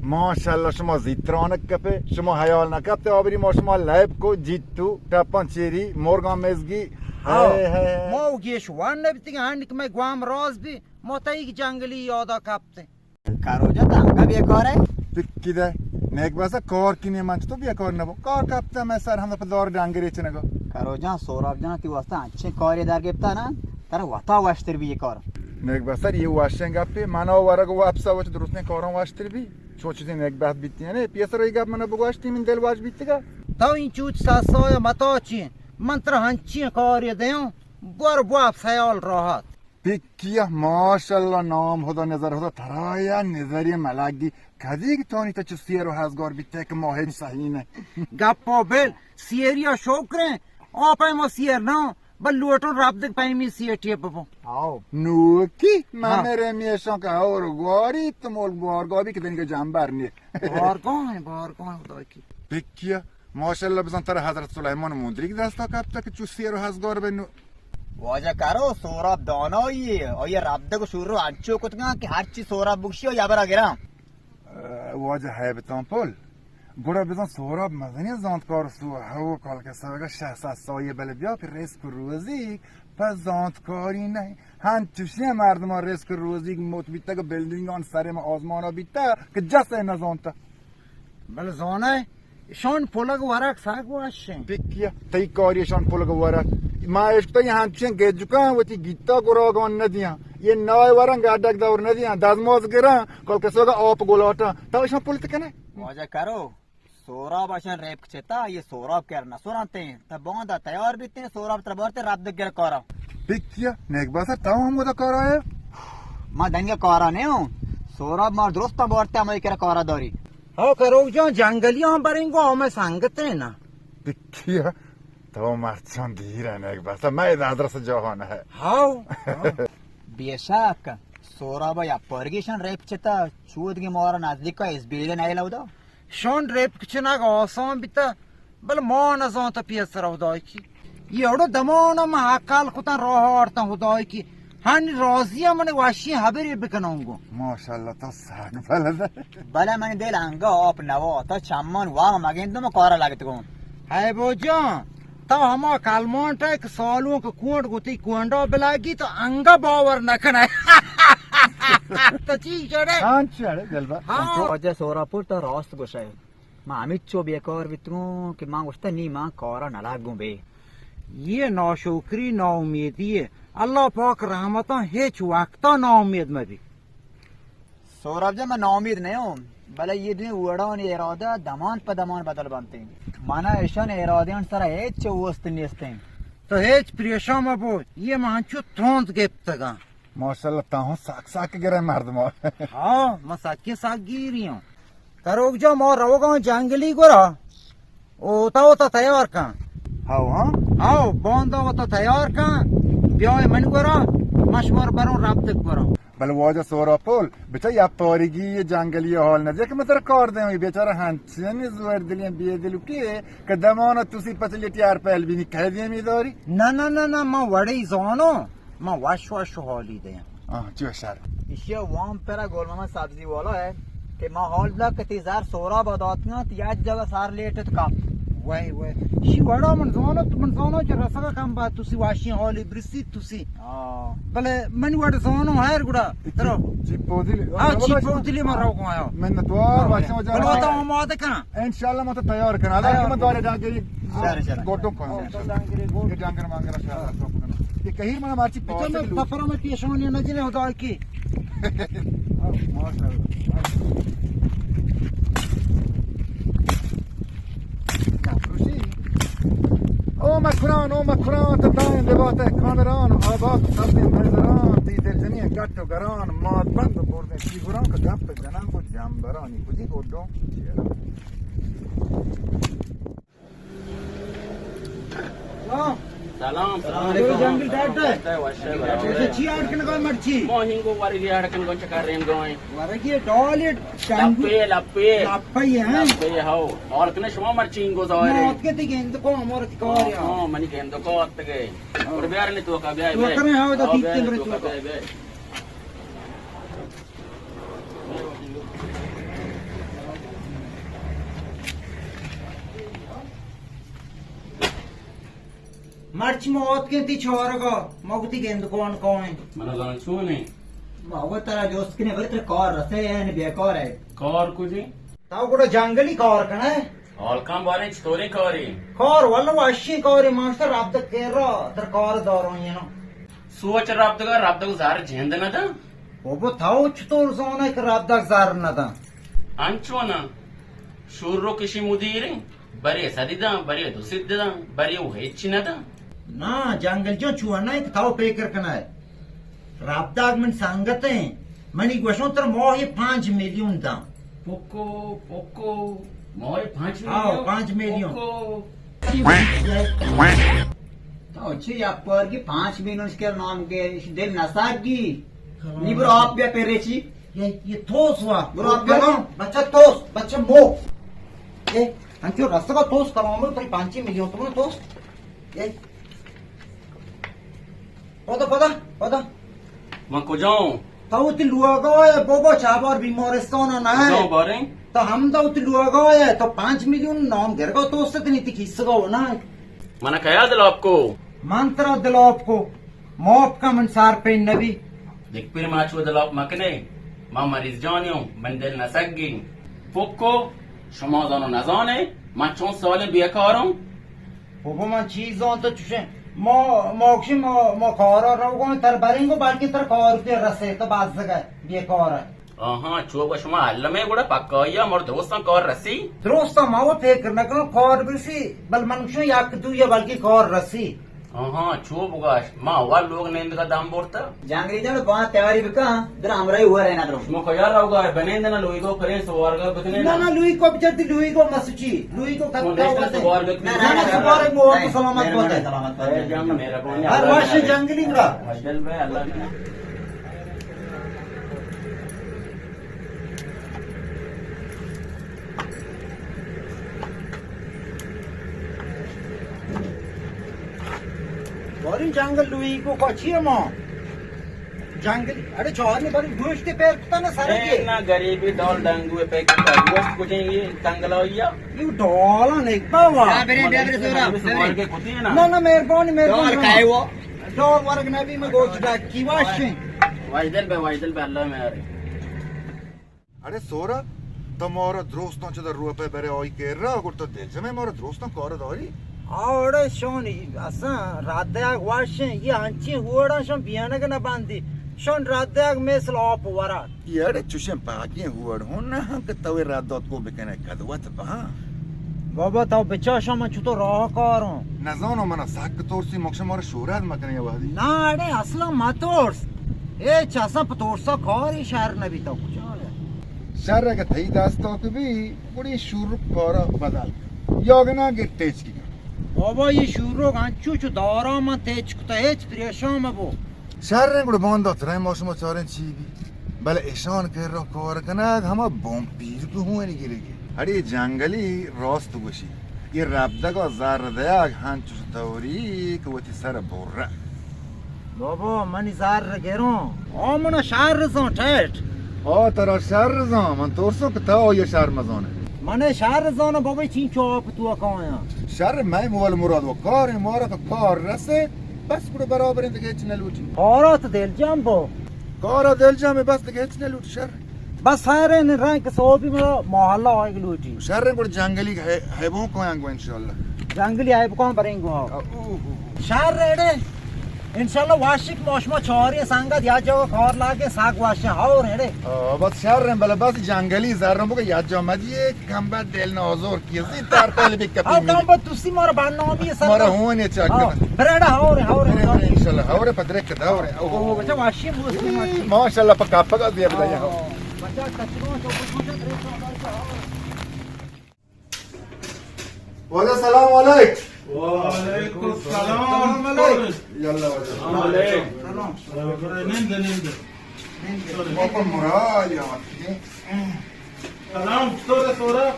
ماشاءالله شما زیترانک کپه شما حیال نکپته آبری ما شما لعب کو جیتو تپان چیری مرگان مزگی ما او گیشوان نبیتی هنی که میں گوام راز بی موتی که جنگلی یادا کپته کاروجا تنگا بیکاره پکی ده نیک باسا کار کنی من تو بیا کار نبو کار کپته میں سر هم پر دار ڈنگری چه نگو کاروجا سوراب جان تی واسطه اچھے کاری در گفتا نا ترا وطا واشتر بی کار نیک باسا یه واشن گپی منا ورگو وابسا وچ درست نه کاران واشتر بی چون چیزی نیک بحث بیتی نه پیسر ای گپ منا بگواشتی من دل واش بیتی گا تا این چوچ ساسای متا چین من تر هنچی کاری دیوں بار بواب سیال راحت پکیه ماشاءالله نام خدا نظر خدا ترایا نظری ملک دی کدی که تانی تا چه سیر و هزگار بیتی که ماهد صحیح نه گپا بل سیریا شکره آپای ما سیر نا بل لوٹون راب دک پای می سیر ٹیپ بو نوکی من میشان که هاورو گواری تو مول بارگابی که دنگه جنبرنی بارگان خدای کی پکیه ماشاءالله بزن تر حضرت سلیمان مندریک دستا کپتا که چو سیر و هزگار بنو واجه کارو سوراب دانایی آیا ربده کو شروع انچو کتگا که هر چی سوراب بکشی و یابرا گرم واجه حیبتان پل گوڑا بزن سوراب مزنی زاندکار سو هوا کال که سوگا 600 سایه بله بیا که رزق روزی پس زاندکاری نه هن توشی مردم ها رزق روزی موت بیتا که بلدینگ آن سر ما آزمان ها بیتا که جسته اینا زانتا بل زانه شان پولگ ورق ساگ واشن پکیه تی کاریشان پولگ ورق ما اشکتا یه همچین گیجوکان و تی گیتا گراغان ندیان یه نای ورن گردک دور ندیان دزماز گرن کال که سوگا آب گلاتا تا ایشان پولت کنه واجه کارو سوراب اشان ریپ کچتا یہ سوراب کرنا سورانتے ہیں تب باندا تیار بیتے ہیں سوراب تربارتے رب دک گر کارا پکیه نیک باسر تاو هم گودا کارا ہے ما دنگه کارا نہیں ہوں سوراب مار درستا بارتے ہماری کرا کارا داری ها کرو جان جنگلیان برینگو آمه سنگته نه پکیه تو مرچان دیره نیک باسر من این ادرس جهانه ہے هاو بیشک سوراب یا پرگیشان ریپ چتا چودگی مارا نزدیک کا اس بیلی نہیں لودا شان ریپ کچناگ آسان بیتا بل ما نزان تا پیسر خدای کی یهودو دمانا ما حقال خودن راه آرتن خدای کی هن راضی من واشی حبری بکنونگو ماشاءالله تا سگ بلده بله من دل انگا آپ نوا تا چمان وام مگیندم کارا لگت کن ہے بو جان تا ہما کلمان تا ایک سالوں کو کوند گوتی کوندہ بلاگی تو انگا باور نکنے تا چی چڑے هان چه دلبر واجه سوراپور تا راست گوشه Ma amico biekor vitru कि मां उस्ता नी मां कौरा न लागू बे ये नाशुक्री नाउमीदी है अल्लाह पाक रहमता हेच वक्ता नाउमीद में भी सौरभ जी मैं नाउमीद नहीं हूँ भले ये दिन उड़ा ने इरादा दमान पर दमान बदल बनते हैं माना ऐसा ने इरादे सर हेच वस्त निस्ते तो हेच प्रियशा में बो ये मांचो थोंत गेप्तगा माशाल्लाह ताहू साक साक गिरे मर्द मो हाँ मैं साकी साक गिरी हूँ करोग जो मोर रोगा जंगली गोरा ओ तो तैयार का हाउ हां आओ बंदा वो तो तैयार का ब्याह मन गोरा मशवर बरो रब तक गोरा बल वाजा सोरा पोल बेचा या पारिगी ये जंगली हॉल न देख मैं तेरा कर दे बेचारा हंसन जुवर दिलियां बिए दिलु के कदमाना तुसी पतली त्यार पहल भी नहीं कह दिए मीदारी ना ना ना ना मैं वड़ी जानो मैं वाश वाश हॉली दे हां जो सर इसे वाम पेरा गोलमा सब्जी वाला है कि माहौल दा कतीजार सोरा बदातना याद जगह सार लेट तो का वही वही शी वड़ा मन जानो जो रसगा काम बात तुसी वाशी हॉली ब्रिसी तुसी भले मन वड़ जानो हायर गुड़ा तरो चिपो दिली हां चिपो दिली मारो को आयो मैं न द्वार वाशे वजा बोलो तो माद का इंशाल्लाह मैं तो तैयार करना आधा कि मैं द्वारे जाके सर गोटो को ये डांगर मांगरा शाला सब ये कहीं मैं मारची चलो मैं पपरा में पेशोनी न जिने होता की او مکران تداین دبات کامران آباد سبزی مزران تی دلزنی گٹ و گران ماد بند برده سیگوران که گپ جنان کو جنبرانی کجی گودو Salam. जंगल डाट है ऐसे ची आड़ के कोई मर्ची Mohingo warigi hadakan goncha karren goin. वरगी डॉलेट चांगू Lappe. लापई है Lappe hau. Or kene shoma marchingo zoire. मौत के तिगेंद को हमर की कर या Oh, mani kendo ko attage. Or biar ni tu ka biar. तो करे हां तो ठीक तेरे तो मर्च मौत के ती छोरगा मगती गेंद कौन है Mana zon chune. वो तेरा दोस्त के ने बड़े कौर रसे है ने बेकार है Kor kuji. ताऊ कोड़ा जंगली कौर कना है All kam bare story kori. Kaur वाला वाशी कौर मास्टर आप तक कह रहा तर कौर दौरों ये ना Soch rabdaga zar jhend na da. वो थाओ चतुर सोना एक रात तक जार ना था Anchona. Shurro kishi mudiri. Bari sadida, bari dusidda, bari uhechina da. ना जंगल जो छुआना है थाओ पेकर कना है राबदाग में संगत है मनी गोशों तर मोह ये 5 मिलियन था Poco. Moi 5 आओ 5 मिलियन तो अच्छी आप पर की 5 मिनट के नाम के दिल नसागी निब्रो आप पे पेरेची ये ठोस हुआ ब्रो, आप क्या? बच्चा ठोस बच्चा मो ये अंचो रास्ता का ठोस कराओ तो 5 मिलियन तुमने ठोस ये पता Mako jao. तो उत लुआगा है बोबो चाबर बीमारिस्तान ना है Jao bare. तो हम तो उत लुआगा है तो 5 मिलियन नाम घर का तो उससे इतनी किस्सा हो ना Mana kaya dalo आपको. मंत्र दिलो आपको मौत का मंसार पे नबी Dik pir machu dalo makne. Ma mariz janyo. Mandel nasaggi. Poco. Shoma zano nazane. Ma chon sale biyakaram. बोबो मां चीजों तो चुशे मोक्षी मो खारा रहोगो तर बरेंगो बाकी तर खार के रसे तो बाज जगह ये खार है Aha, chuo shoma allame guda pakkaya mor dostan kor rasi. दोस्त मावो फेक करना करो खार बिसी बल मनुष्य याक तू ये बल्कि खार रसी Aha, chuo bugash. Ma wal log nend ka dam borta. जंगली जड़ बात तैयारी बिका दर हमरा ही हुआ रहना दरो Mo kaya rauga banend na loigo pare swarga bakne ना ना लुई को बिचती लुई को मसची लुई को Mo खत्ता deshta होते swarga. ना ना सुबारे मो को सलामत होते सलामत Jam mera koni. हर वर्ष जंगली गुड़ा Hajal be Allah ne. बड़ी जंगल लुई को कोची मो जंगल अरे छोर ने बड़ी गोश्त पैर पता ना सारे के Na garibi dol dangu pe ka gost kujingi tangaloya. You डॉला नहीं बावा बेरे सोरा Swarga kuti na. ना ना मेहरबानी डॉल खाए वो डॉल वर्ग नबी में गोश्त डाक की wash Wajdal be Allah me are. अरे सोरा تا ما را درستان چه در رو پی بره آی که را گفت دلجمه ما را درستان کار داری آره شون اصلا رده یک واشن یه هنچی هوڑا شون بیانه که نبندی شون رده یک مثل آب ورد یاره چوشم پاکی هوڑ هون نه هم که توی ردات کو بکنه کدوات بها بابا تو بچه شما چطور راه کارم نزانو منا سک تورسی مکش ما را شورت مکنه یا وحدی نه نه اصلا متورس هیچ اصلا پتورسا کاری شهر نبی تا کجا شر اگه تایی دستا که بی بڑی شروع کارا بدل یا گنا گیر تیج کی بابا یه شروع انچو چو دارا من تیچ کتا هیچ پریشان بو شر گڑ باندات رای ما شما چارن چی بی بله اشان که را کار کنه همه بوم پیر که هون گیرگی هری جنگلی راست گوشی یه ربدگا زرده یک هنچوش توری که وتی سر بره بابا منی زر گرم آمونا شهر رزان تیت ترا شر زان من ترسو که تا آیا شر مزانه من شهر رزانه بابا چین چاپ تو اکایا شر مای موال مراد و کار ما را که کار رسه بس کده برابر این دیگه هیچ نلوٹی کارات دل جم با کارا دل جمعه بس دیگه هیچ نلوٹی شر بس خیر این رنگ صوبی مرا محله آئی گلوٹی شر گوڑ جنگلی حیبون کویانگو انشاءاللہ جنگلی آئی بکن برینگو شهر ریده انشالله واشک ماشما چهاری سنگت یا جا کار لاگه ساگ واشه ها ریده بس شر بله بس جنگلی زرم بگه یاد جامدیه کم بعد دل نازور کیسی تر پل بکپی او کم با توسی مارا برنامه سر مارا هونی چاک کنه برده ها ری انشاءالله هوره پدرک کده هوره او بچه واشی موسمی ماشی ماشاءالله پا کپا گا دیه بدایه ها بچه کچرون چو بچه والا سلام علیک وعلیکم السلام یالله والا ننده بابا مراد یا سلام چطوره سورا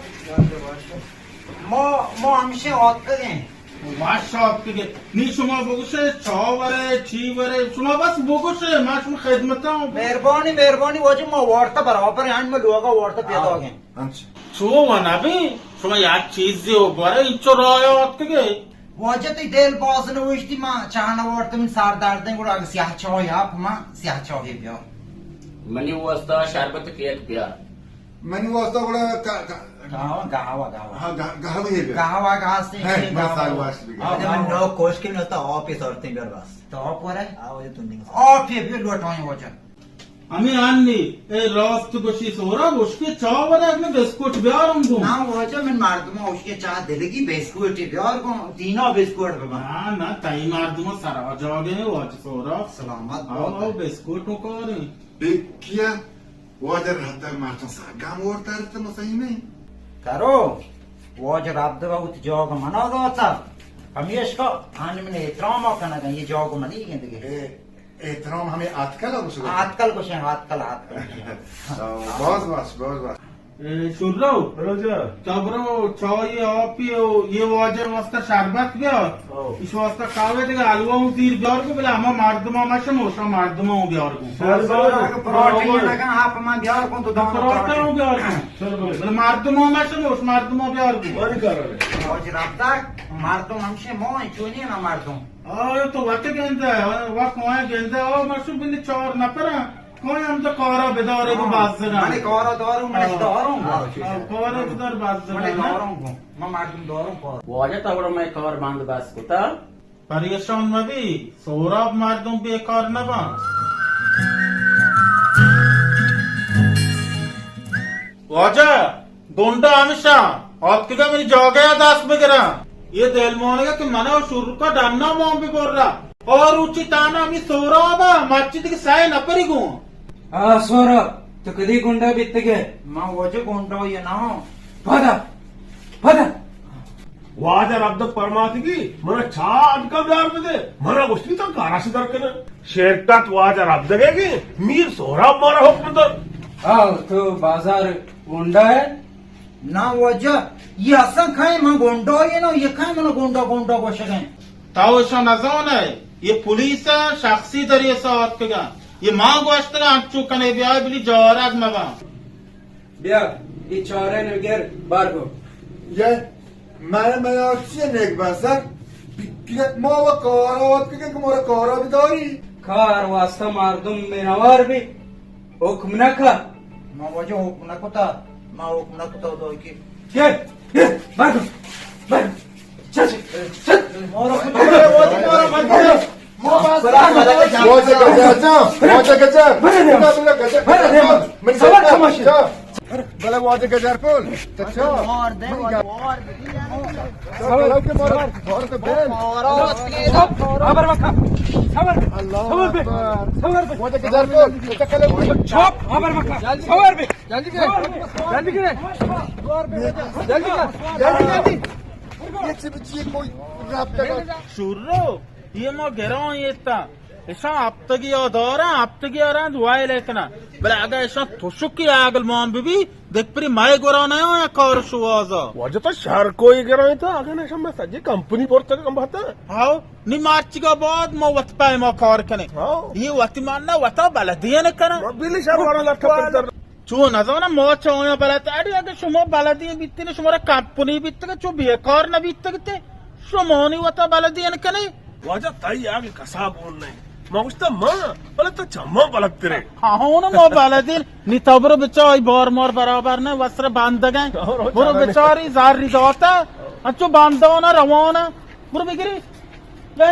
ما همیشه آت بگیم ماشاءالله دیگه نی شما بگوشه چا وره چی وره شما بس بگوشه ما شما خدمتم مهربانی واجه ما وارتا برابر هن ما لوگا وارتا پیدا گیم چو و نبی شما یک چیزی و باره این چو رایات دیگه واجه تی دل باز نوشتی ما چهانه وارتا من سر دردن گوڑا اگه سیاه چاهی اپ ما سیاه چاهی بیا منی واسطه شربت کیک بیار منی واسطه بڑا قهوه قهوه بیا قهوه هستی بس آگ واشت بگه آده من نو کوشکی میں ہوتا آپی سورتی بیار بس تو آپ وره آوازی تندی آپ یه بیا لوٹائی واجه আমি আননি এই রাস্ত বসি সোরা বসকে চা বারে আপনি বিস্কুট বিয়ারম দু না واجه من مردم اوشকে چاه دلگی بیسکوٹی بیار کن دینا بیسکوٹ ببن না না তাই মারদুম সারা জাগে ওয়াচ সোরা سلامت আও بود বিস্কুট করে بکیا وادر حتی مرتون سرگم ورد ترت مسایمه کرو واجه رب دو اوت جاگو منا داتا همیش کا آن من احترام کنه گن یه جاگو منی گن دیگه احترام همه اتکل آگوشو آتکل کشن آتکل باز باش শুনরাও রাজা চাবরো চাই আপি ये वाजे वास्ता शरबत बियार इस वास्ता कावे दिगे आलुआ तीर बियार को बोले आमा मारदमा माशे मोशा मारदमा बियार को پراٹی لگا آپ ما بیار کن تو دانو पराठा پراٹی बियार को बोले मारदमा माशे मोश मारदमा बियार को বাড়ি কারণে واجه رب دک مردم همشه ما چونی نه مردم آیا تو وقت گنده وقت ماه گنده ماشو بینی چهار نفره کوئی هم تو کارا بداره کو باز من زنه کارا دارم من دارم کارا بدار باز من زنه دارم من مردم دارم کار واجه تا میں کار بند بس کتا پریشان مبی سوراب مردم بیکار نبان واجه گنده همیشه آت که میری جاگه دست بگیرم ये दिल मोनेगा कि मना शुरू का डरना मोम भी बोल रहा और ऊंची ताना मी सोरा बा मस्जिद के साय न परी गो ಸೋರ ತುಕದಿ ಗುಂಡ ಬಿತ್ತಿಗೆ ما واجه گنده یه نه ಪದ ಪದ వాజర్ అబ్ద పరమాతికి మన చాట్క దార్మదే మన వస్తి తో కారాసి దర్కన షేర్కత్ వాజర్ అబ్దగేకి మీర్ సోరాబ్ మారా హుక్మదర్ ಆವ್ ತು ಬಾಜಾರ್ ಗುಂಡ ಹೈ ना वाजह ये असन खाए मैं गोंडो ये ना ये खाए मैंने गोंडो गोंडो गोशे गए तावशा नजोन है ये पुलिस शख्सी दरिए से औरत का ये मां गोश्त का अंचू कने बिया बिली जोराग मबा ಬಿಯಾ ಈ ಚಾರೆ ನಗರ್ ಬಾರ್ಗೋ یه من آرچیه نگ بسر بکیت ما و کارات که ما را کارا بداری ಕಾರ್ ವಾಸ್ತಾ ಮಾರ್ದುಂ ಮೆನವಾರ್ ಬಿ ಹುಕ್ಮ್ ನಕ मैं वाजह हुक्म ना कोता ما هو نقطة دوكي ये भागो भागो चल चल مورا واجه گجر واجه گجر من سوار تماشا بله واجه گجر کل تچا سوار که مارا تو بین خبر مکا سوار سوار به سوار به واجه گجر کل تکله چوپ خبر مکا سوار به جلدی کرے جلدی کرے جلدی کر جلدی یک سے بچی کوئی رابطه کن شروع یه ما گران یتا اشان aptagi adara aptagi aran duay lekna bala aga eshon toshukki agal mom bibi dekpri may gorana ya kar shuwaza वाजह तो शहर को ही गिरा था आगे ना शम्मा सजे कंपनी पोर्ट तक कम बात haw ni marchiga baad mo wat pay mo kar kane हां ye wati manna wata baladiyan kana बिल्ली शहर वाला लट्ठा पत्थर chu nazana mo choya balata adi aga shumo baladiyan bittine shumara company bittine chu bekar na bittagte shumoni wata baladiyan kane वाजह ताई आगे कसा बोल नहीं मगुस्ता मां बोले तो चम्मा पलक तेरे అవును మా బలది నీ తబరు బిచాయి బార్ మార్ బరాబర్ నే వస్త్ర బాంధగా బురు బిచారి జారి దోత అచ్చు బాంధవన రవానా బురు బిగిరి లే